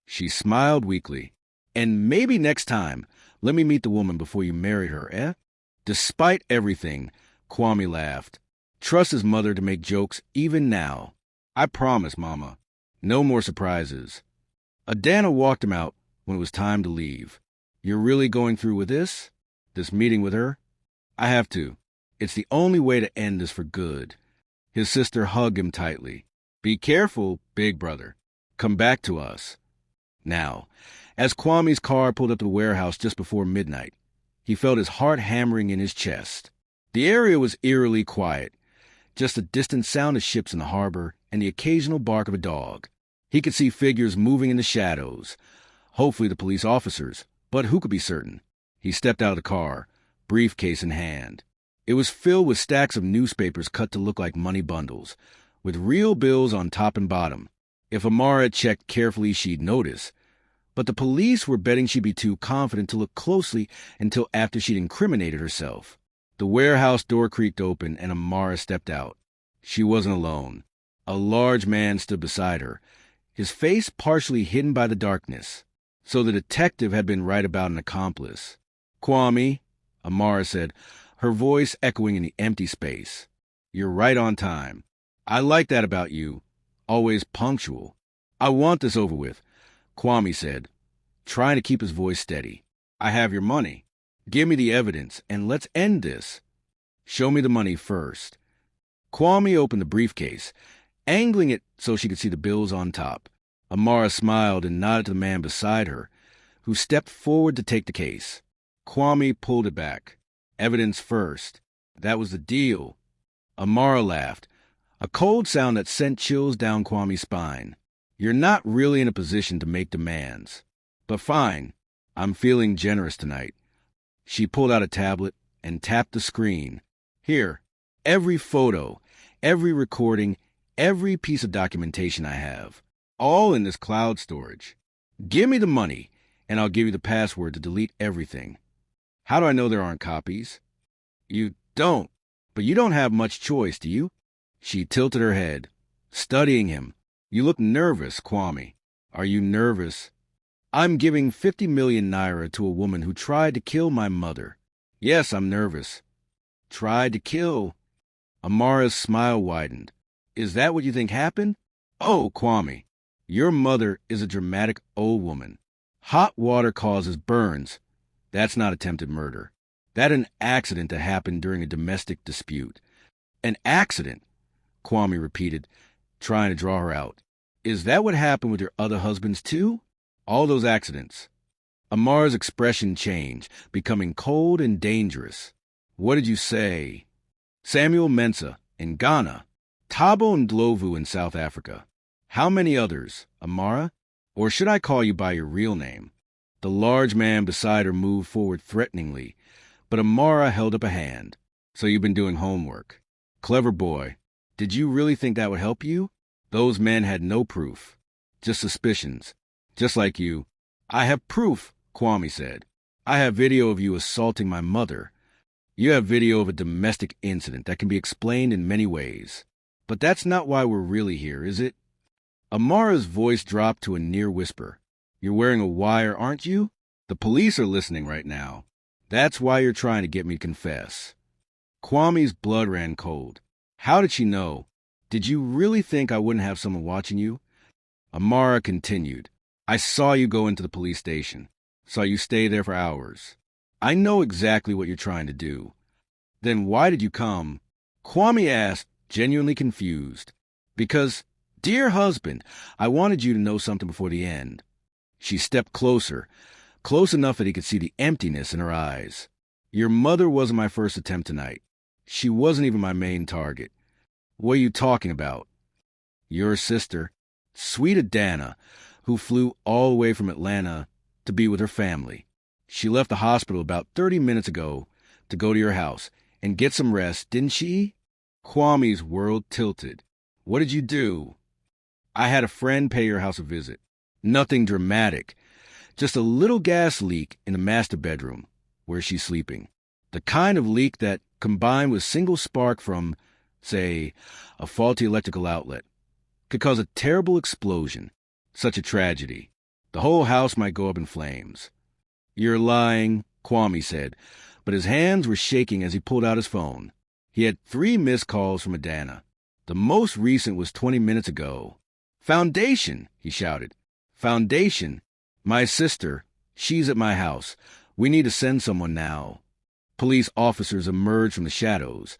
She smiled weakly. And maybe next time, let me meet the woman before you marry her, eh? Despite everything, Kwame laughed. Trust his mother to make jokes even now. I promise, Mama. No more surprises. Adana walked him out when it was time to leave. You're really going through with this? This meeting with her? I have to. It's the only way to end this for good. His sister hugged him tightly. Be careful, big brother. Come back to us. Now, as Kwame's car pulled up to the warehouse just before midnight, he felt his heart hammering in his chest. The area was eerily quiet, just the distant sound of ships in the harbor and the occasional bark of a dog. He could see figures moving in the shadows, hopefully the police officers, but who could be certain? He stepped out of the car, briefcase in hand. It was filled with stacks of newspapers cut to look like money bundles, with real bills on top and bottom. If Amara had checked carefully, she'd notice. But the police were betting she'd be too confident to look closely until after she'd incriminated herself. The warehouse door creaked open and Amara stepped out. She wasn't alone. A large man stood beside her, his face partially hidden by the darkness. So the detective had been right about an accomplice. Kwame, Amara said, her voice echoing in the empty space. You're right on time. I like that about you. Always punctual. I want this over with, Kwame said, trying to keep his voice steady. I have your money. Give me the evidence, and let's end this. Show me the money first. Kwame opened the briefcase, angling it so she could see the bills on top. Amara smiled and nodded to the man beside her, who stepped forward to take the case. Kwame pulled it back. Evidence first. That was the deal. Amara laughed, a cold sound that sent chills down Kwame's spine. You're not really in a position to make demands. But fine, I'm feeling generous tonight. She pulled out a tablet and tapped the screen. Here, every photo, every recording, every piece of documentation I have. All in this cloud storage. Give me the money, and I'll give you the password to delete everything. How do I know there aren't copies? You don't. But you don't have much choice, do you? She tilted her head, studying him. You look nervous, Kwame. Are you nervous? I'm giving 50 million naira to a woman who tried to kill my mother. Yes, I'm nervous. Tried to kill? Amara's smile widened. Is that what you think happened? Oh, Kwame, your mother is a dramatic old woman. Hot water causes burns. That's not attempted murder. That's an accident that happened during a domestic dispute. An accident, Kwame repeated, trying to draw her out. Is that what happened with your other husbands, too? All those accidents. Amara's expression changed, becoming cold and dangerous. What did you say? Samuel Mensah in Ghana. Thabo Ndlovu in South Africa. How many others, Amara? Or should I call you by your real name? The large man beside her moved forward threateningly, but Amara held up a hand. So you've been doing homework. Clever boy. Did you really think that would help you? Those men had no proof. Just suspicions. Just like you. I have proof, Kwame said. I have video of you assaulting my mother. You have video of a domestic incident that can be explained in many ways. But that's not why we're really here, is it? Amara's voice dropped to a near whisper. You're wearing a wire, aren't you? The police are listening right now. That's why you're trying to get me to confess. Kwame's blood ran cold. How did she know? Did you really think I wouldn't have someone watching you? Amara continued. I saw you go into the police station. Saw you stay there for hours. I know exactly what you're trying to do. Then why did you come? Kwame asked, genuinely confused. Because, dear husband, I wanted you to know something before the end. She stepped closer, close enough that he could see the emptiness in her eyes. Your mother wasn't my first attempt tonight. She wasn't even my main target. What are you talking about? Your sister, sweet Adana, who flew all the way from Atlanta to be with her family. She left the hospital about 30 minutes ago to go to your house and get some rest, didn't she? Kwame's world tilted. What did you do? I had a friend pay your house a visit. Nothing dramatic. Just a little gas leak in the master bedroom, where she's sleeping. The kind of leak that, combined with single spark from, say, a faulty electrical outlet, could cause a terrible explosion. Such a tragedy. The whole house might go up in flames. You're lying, Kwame said, but his hands were shaking as he pulled out his phone. He had 3 missed calls from Adana. The most recent was 20 minutes ago. Foundation, he shouted. Foundation? My sister. She's at my house. We need to send someone now. Police officers emerged from the shadows,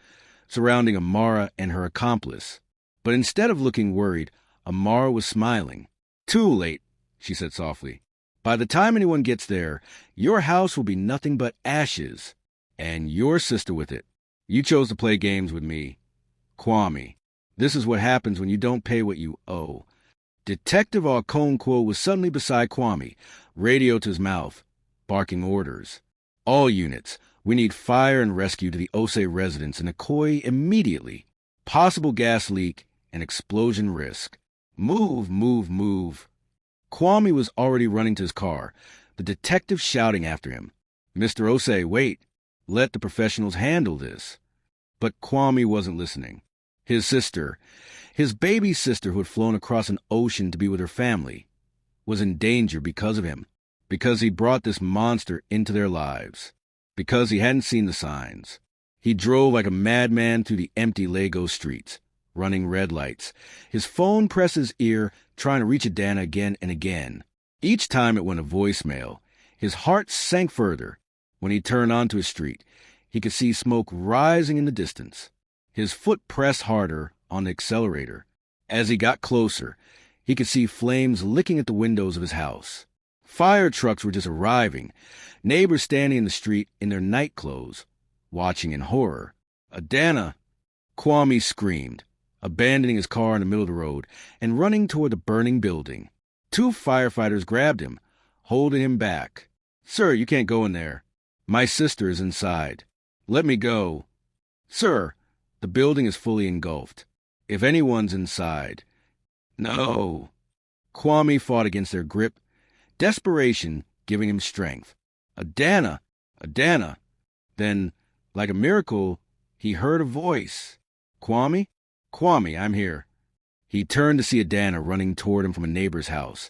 surrounding Amara and her accomplice. But instead of looking worried, Amara was smiling. Too late, she said softly. By the time anyone gets there, your house will be nothing but ashes. And your sister with it. You chose to play games with me. Kwame, this is what happens when you don't pay what you owe. Detective Okonkwo was suddenly beside Kwame, radio to his mouth, barking orders. All units, we need fire and rescue to the Osei residence in Ikoyi immediately. Possible gas leak and explosion risk. Move, move, move. Kwame was already running to his car, the detective shouting after him. Mr. Osei, wait. Let the professionals handle this. But Kwame wasn't listening. His sister, his baby sister who had flown across an ocean to be with her family, was in danger because of him, because he brought this monster into their lives, because he hadn't seen the signs. He drove like a madman through the empty Lagos streets, running red lights, his phone pressed his ear, trying to reach Adana again and again. Each time it went a voicemail, his heart sank further. When he turned onto his street, he could see smoke rising in the distance. His foot pressed harder on the accelerator. As he got closer, he could see flames licking at the windows of his house. Fire trucks were just arriving, neighbors standing in the street in their night clothes, watching in horror. Adana! Kwame screamed, abandoning his car in the middle of the road and running toward the burning building. 2 firefighters grabbed him, holding him back. Sir, you can't go in there. My sister is inside. Let me go. Sir, the building is fully engulfed. If anyone's inside. No. Kwame fought against their grip, desperation giving him strength. Adana! Adana! Then, like a miracle, he heard a voice. Kwame? Kwame, I'm here. He turned to see Adana running toward him from a neighbor's house,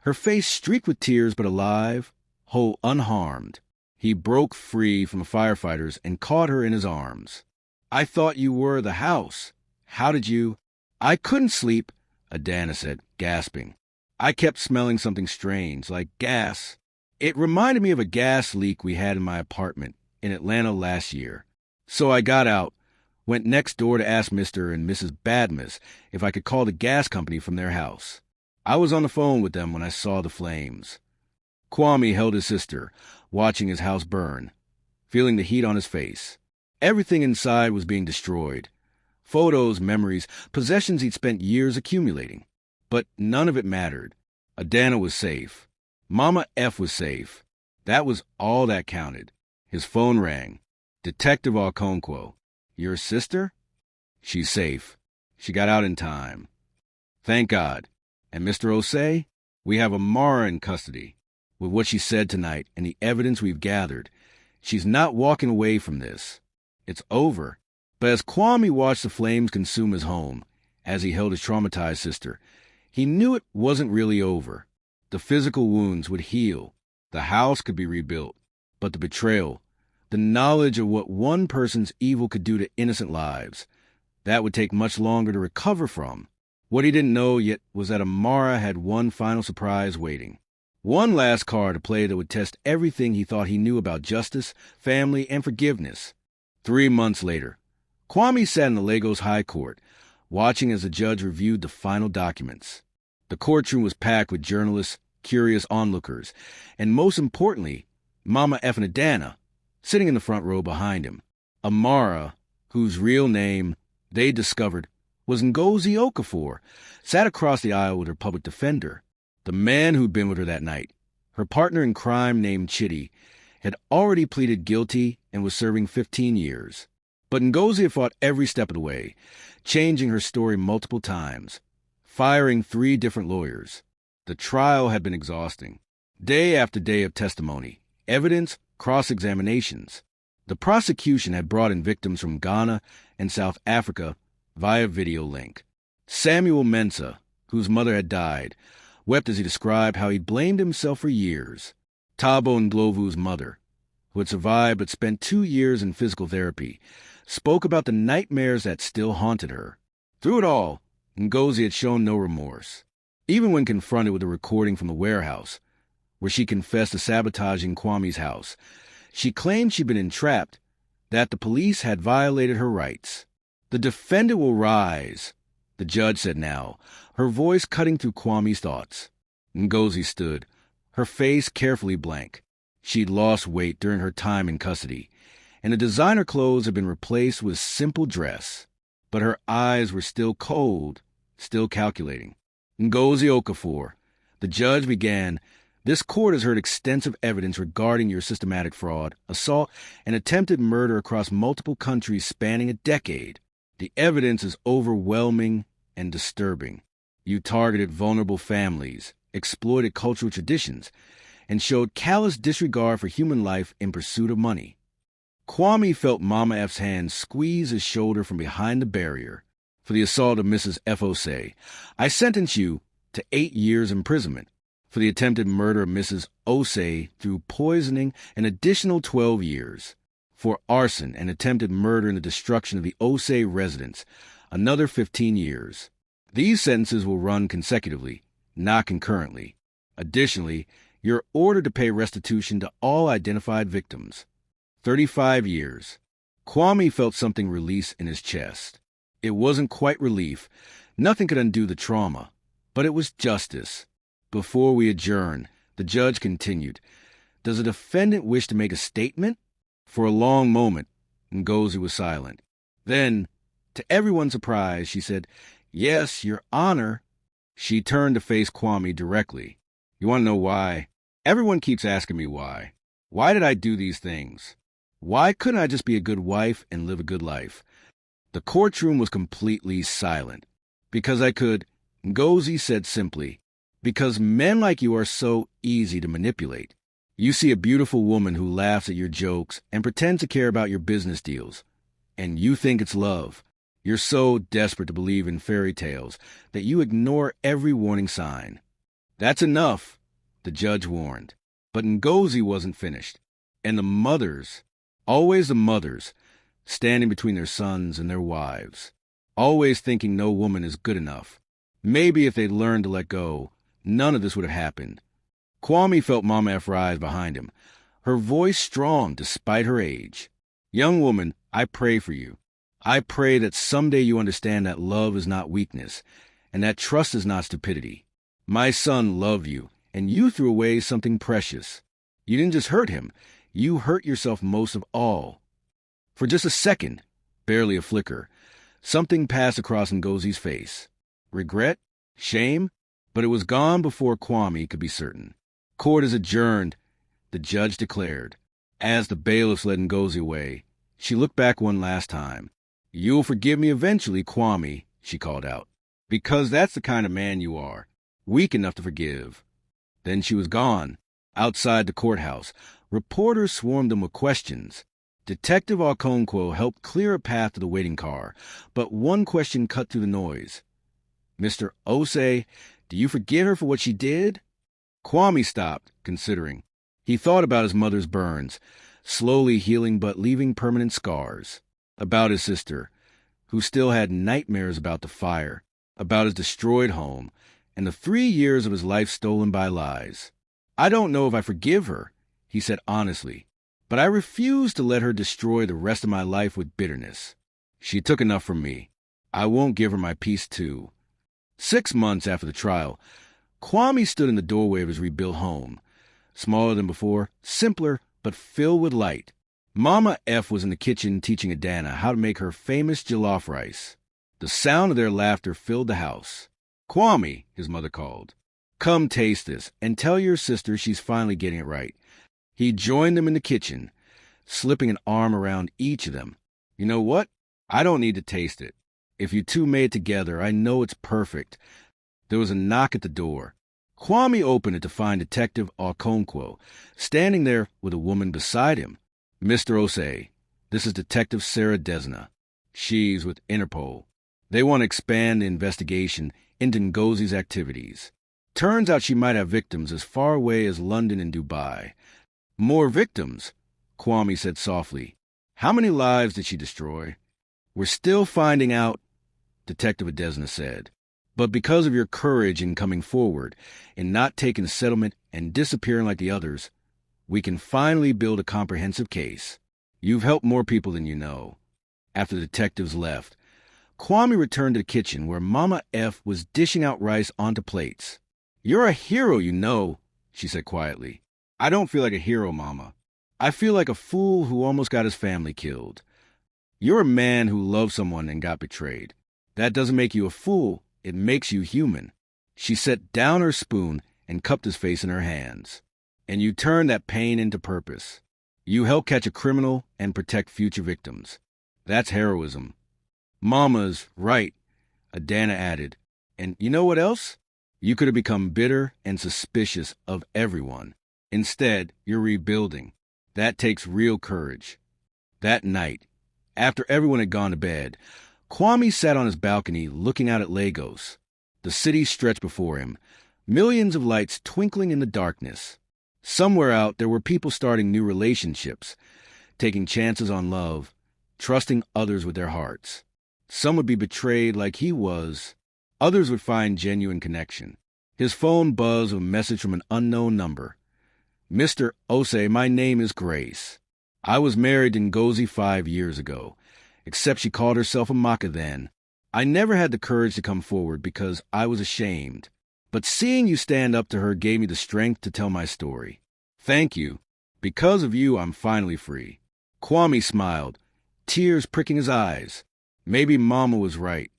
her face streaked with tears but alive, whole unharmed. He broke free from the firefighters and caught her in his arms. I thought you were the house. How did you? I couldn't sleep, Adana said, gasping. I kept smelling something strange, like gas. It reminded me of a gas leak we had in my apartment in Atlanta last year. So I got out, went next door to ask Mr. and Mrs. Badmus if I could call the gas company from their house. I was on the phone with them when I saw the flames. Kwame held his sister, watching his house burn, feeling the heat on his face. Everything inside was being destroyed. Photos, memories, possessions he'd spent years accumulating. But none of it mattered. Adana was safe. Mama F was safe. That was all that counted. His phone rang. Detective Okonkwo. Your sister? She's safe. She got out in time. Thank God. And Mr. Osei? We have Amara in custody. With what she said tonight and the evidence we've gathered, she's not walking away from this. It's over. But as Kwame watched the flames consume his home, as he held his traumatized sister, he knew it wasn't really over. The physical wounds would heal. The house could be rebuilt. But the betrayal, the knowledge of what one person's evil could do to innocent lives, that would take much longer to recover from. What he didn't know yet was that Amara had one final surprise waiting. One last card to play that would test everything he thought he knew about justice, family, and forgiveness. 3 months later, Kwame sat in the Lagos High Court, watching as the judge reviewed the final documents. The courtroom was packed with journalists, curious onlookers, and most importantly, Mama F and Adana, sitting in the front row behind him. Amara, whose real name, they discovered, was Ngozi Okafor, sat across the aisle with her public defender. The man who'd been with her that night, her partner in crime named Chitty, had already pleaded guilty and was serving 15 years. But Ngozi had fought every step of the way, changing her story multiple times, firing 3 different lawyers. The trial had been exhausting. Day after day of testimony, evidence, cross-examinations. The prosecution had brought in victims from Ghana and South Africa via video link. Samuel Mensah, whose mother had died, wept as he described how he'd blamed himself for years. Thabo Ndlovu's mother, who had survived but spent 2 years in physical therapy, spoke about the nightmares that still haunted her. Through it all, Ngozi had shown no remorse. Even when confronted with a recording from the warehouse, where she confessed to sabotaging Kwame's house, she claimed she'd been entrapped, that the police had violated her rights. "The defendant will rise," the judge said now, her voice cutting through Kwame's thoughts. Ngozi stood, her face carefully blank. She'd lost weight during her time in custody, and the designer clothes had been replaced with simple dress. But her eyes were still cold, still calculating. "Ngozi Okafor," the judge began, "this court has heard extensive evidence regarding your systematic fraud, assault, and attempted murder across multiple countries spanning a decade. The evidence is overwhelming and disturbing. You targeted vulnerable families, exploited cultural traditions, and showed callous disregard for human life in pursuit of money." Kwame felt Mama F's hand squeeze his shoulder from behind the barrier. "For the assault of Mrs. F. Osei, I sentence you to 8 years imprisonment. For the attempted murder of Mrs. Osei through poisoning, an additional 12 years. For arson and attempted murder and the destruction of the Osei residence, another 15 years. These sentences will run consecutively, not concurrently. Additionally, you're ordered to pay restitution to all identified victims. 35 years. Kwame felt something release in his chest. It wasn't quite relief. Nothing could undo the trauma. But it was justice. "Before we adjourn," the judge continued, "does the defendant wish to make a statement?" For a long moment, Ngozi was silent. Then, to everyone's surprise, she said, "Yes, Your Honor." She turned to face Kwame directly. "You want to know why? Everyone keeps asking me why. Why did I do these things? Why couldn't I just be a good wife and live a good life?" The courtroom was completely silent. "Because I could," Ngozi said simply. "Because men like you are so easy to manipulate. You see a beautiful woman who laughs at your jokes and pretends to care about your business deals, and you think it's love. You're so desperate to believe in fairy tales that you ignore every warning sign." "That's enough," the judge warned. But Ngozi wasn't finished. And the mothers, always the mothers, standing between their sons and their wives, always thinking no woman is good enough. Maybe if they'd learned to let go, none of this would have happened. Kwame felt Mama F rise behind him, her voice strong despite her age. "Young woman, I pray for you. I pray that someday you understand that love is not weakness, and that trust is not stupidity. My son loved you, and you threw away something precious. You didn't just hurt him, you hurt yourself most of all." For just a second, barely a flicker, something passed across Ngozi's face. Regret? Shame? But it was gone before Kwame could be certain. "Court is adjourned," the judge declared. As the bailiffs led Ngozi away, she looked back one last time. "You'll forgive me eventually, Kwame," she called out. "Because that's the kind of man you are, weak enough to forgive." Then she was gone. Outside the courthouse, reporters swarmed them with questions. Detective Okonkwo helped clear a path to the waiting car, but one question cut through the noise. "Mr. Osei, do you forgive her for what she did?" Kwame stopped, considering. He thought about his mother's burns, slowly healing but leaving permanent scars. About his sister, who still had nightmares about the fire, about his destroyed home, and the 3 years of his life stolen by lies. "I don't know if I forgive her," he said honestly, "but I refuse to let her destroy the rest of my life with bitterness. She took enough from me. I won't give her my peace too." 6 months after the trial, Kwame stood in the doorway of his rebuilt home. Smaller than before, simpler, but filled with light. Mama F was in the kitchen teaching Adana how to make her famous jollof rice. The sound of their laughter filled the house. "Kwame," his mother called, "come taste this and tell your sister she's finally getting it right." He joined them in the kitchen, slipping an arm around each of them. "You know what? I don't need to taste it. If you two made it together, I know it's perfect." There was a knock at the door. Kwame opened it to find Detective Okonkwo standing there with a woman beside him. "Mr. Osei, this is Detective Sarah Desna. She's with Interpol. They want to expand the investigation into Ngozi's activities." Turns out she might have victims as far away as London and Dubai. More victims, Kwame said softly. How many lives did she destroy? We're still finding out, Detective Adesna said. But because of your courage in coming forward, in not taking a settlement and disappearing like the others, we can finally build a comprehensive case. You've helped more people than you know. After the detectives left, Kwame returned to the kitchen where Mama F was dishing out rice onto plates. You're a hero, you know, she said quietly. I don't feel like a hero, Mama. I feel like a fool who almost got his family killed. You're a man who loved someone and got betrayed. That doesn't make you a fool. It makes you human. She set down her spoon and cupped his face in her hands. And you turn that pain into purpose. You help catch a criminal and protect future victims. That's heroism. Mama's right, Adana added. And you know what else? You could have become bitter and suspicious of everyone. Instead, you're rebuilding. That takes real courage. That night, after everyone had gone to bed, Kwame sat on his balcony looking out at Lagos. The city stretched before him, millions of lights twinkling in the darkness. Somewhere out there were people starting new relationships, taking chances on love, trusting others with their hearts. Some would be betrayed like he was. Others would find genuine connection. His phone buzzed with a message from an unknown number. Mr. Osei, my name is Grace. I was married to Ngozi 5 years ago. Except she called herself a Maka then. I never had the courage to come forward because I was ashamed. But seeing you stand up to her gave me the strength to tell my story. Thank you. Because of you, I'm finally free. Kwame smiled, tears pricking his eyes. Maybe Mama was right.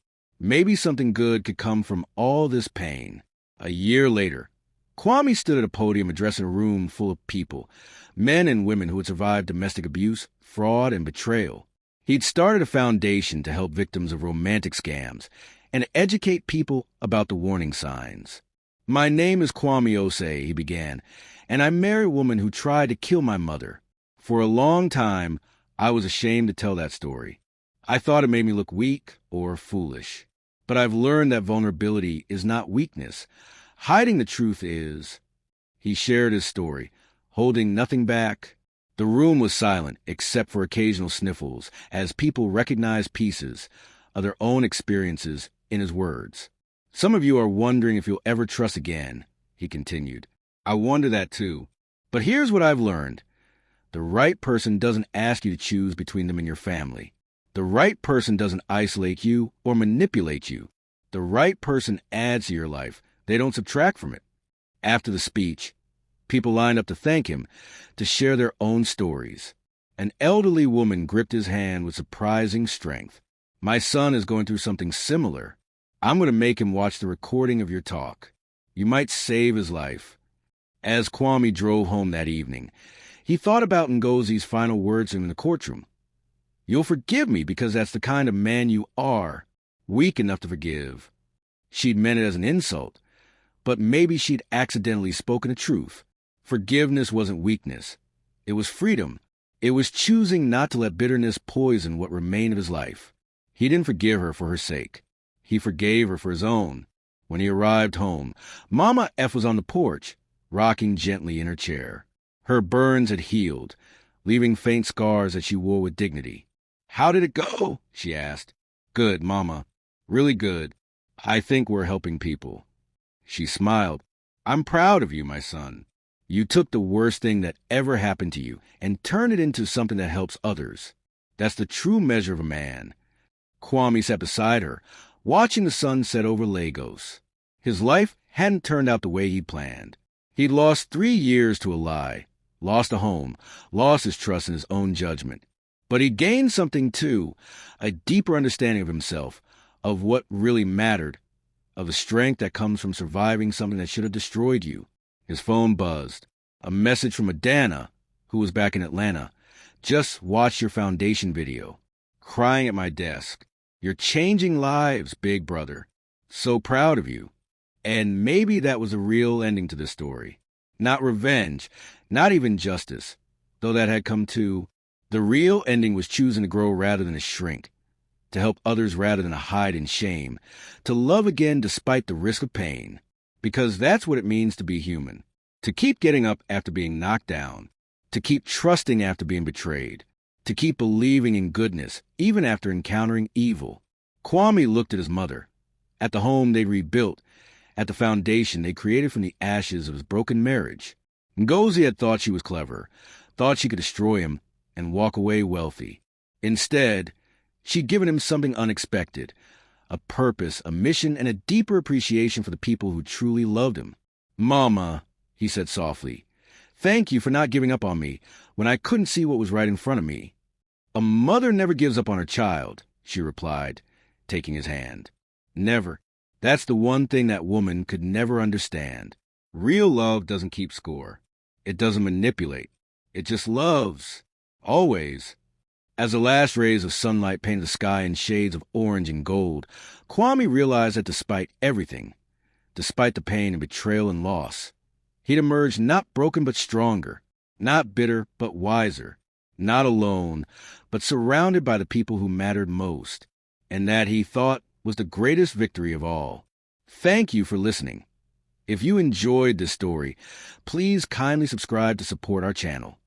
Maybe something good could come from all this pain. A year later, Kwame stood at a podium addressing a room full of people, men and women who had survived domestic abuse, fraud, and betrayal. He'd started a foundation to help victims of romantic scams and educate people about the warning signs. My name is Kwame Osei, he began, and I married a woman who tried to kill my mother. For a long time, I was ashamed to tell that story. I thought it made me look weak or foolish. But I've learned that vulnerability is not weakness. Hiding the truth is. He shared his story, holding nothing back. The room was silent, except for occasional sniffles, as people recognized pieces of their own experiences in his words. Some of you are wondering if you'll ever trust again, he continued. I wonder that too. But here's what I've learned. The right person doesn't ask you to choose between them and your family. The right person doesn't isolate you or manipulate you. The right person adds to your life. They don't subtract from it. After the speech, people lined up to thank him, to share their own stories. An elderly woman gripped his hand with surprising strength. My son is going through something similar. I'm going to make him watch the recording of your talk. You might save his life. As Kwame drove home that evening, he thought about Ngozi's final words to him in the courtroom. You'll forgive me because that's the kind of man you are, weak enough to forgive. She'd meant it as an insult, but maybe she'd accidentally spoken the truth. Forgiveness wasn't weakness. It was freedom. It was choosing not to let bitterness poison what remained of his life. He didn't forgive her for her sake. He forgave her for his own. When he arrived home, Mama F was on the porch, rocking gently in her chair. Her burns had healed, leaving faint scars that she wore with dignity. How did it go? She asked. Good, Mama. Really good. I think we're helping people. She smiled. I'm proud of you, my son. You took the worst thing that ever happened to you and turned it into something that helps others. That's the true measure of a man. Kwame sat beside her, watching the sun set over Lagos. His life hadn't turned out the way he'd planned. He'd lost 3 years to a lie, lost a home, lost his trust in his own judgment. But he gained something too, a deeper understanding of himself, of what really mattered, of the strength that comes from surviving something that should have destroyed you. His phone buzzed. A message from Adana, who was back in Atlanta. Just watched your foundation video. Crying at my desk. You're changing lives, big brother. So proud of you. And maybe that was a real ending to this story. Not revenge, not even justice, though that had come too. The real ending was choosing to grow rather than to shrink, to help others rather than to hide in shame, to love again despite the risk of pain. Because that's what it means to be human. To keep getting up after being knocked down. To keep trusting after being betrayed. To keep believing in goodness, even after encountering evil. Kwame looked at his mother, at the home they rebuilt, at the foundation they created from the ashes of his broken marriage. Ngozi had thought she was clever, thought she could destroy him and walk away wealthy. Instead, she'd given him something unexpected, a purpose, a mission, and a deeper appreciation for the people who truly loved him. "Mama," he said softly, "thank you for not giving up on me when I couldn't see what was right in front of me." "A mother never gives up on her child," she replied, taking his hand. "Never. That's the one thing that woman could never understand. Real love doesn't keep score. It doesn't manipulate. It just loves. Always." As the last rays of sunlight painted the sky in shades of orange and gold, Kwame realized that despite everything, despite the pain and betrayal and loss, he'd emerged not broken but stronger, not bitter but wiser, not alone, but surrounded by the people who mattered most, and that he thought was the greatest victory of all. Thank you for listening. If you enjoyed this story, please kindly subscribe to support our channel.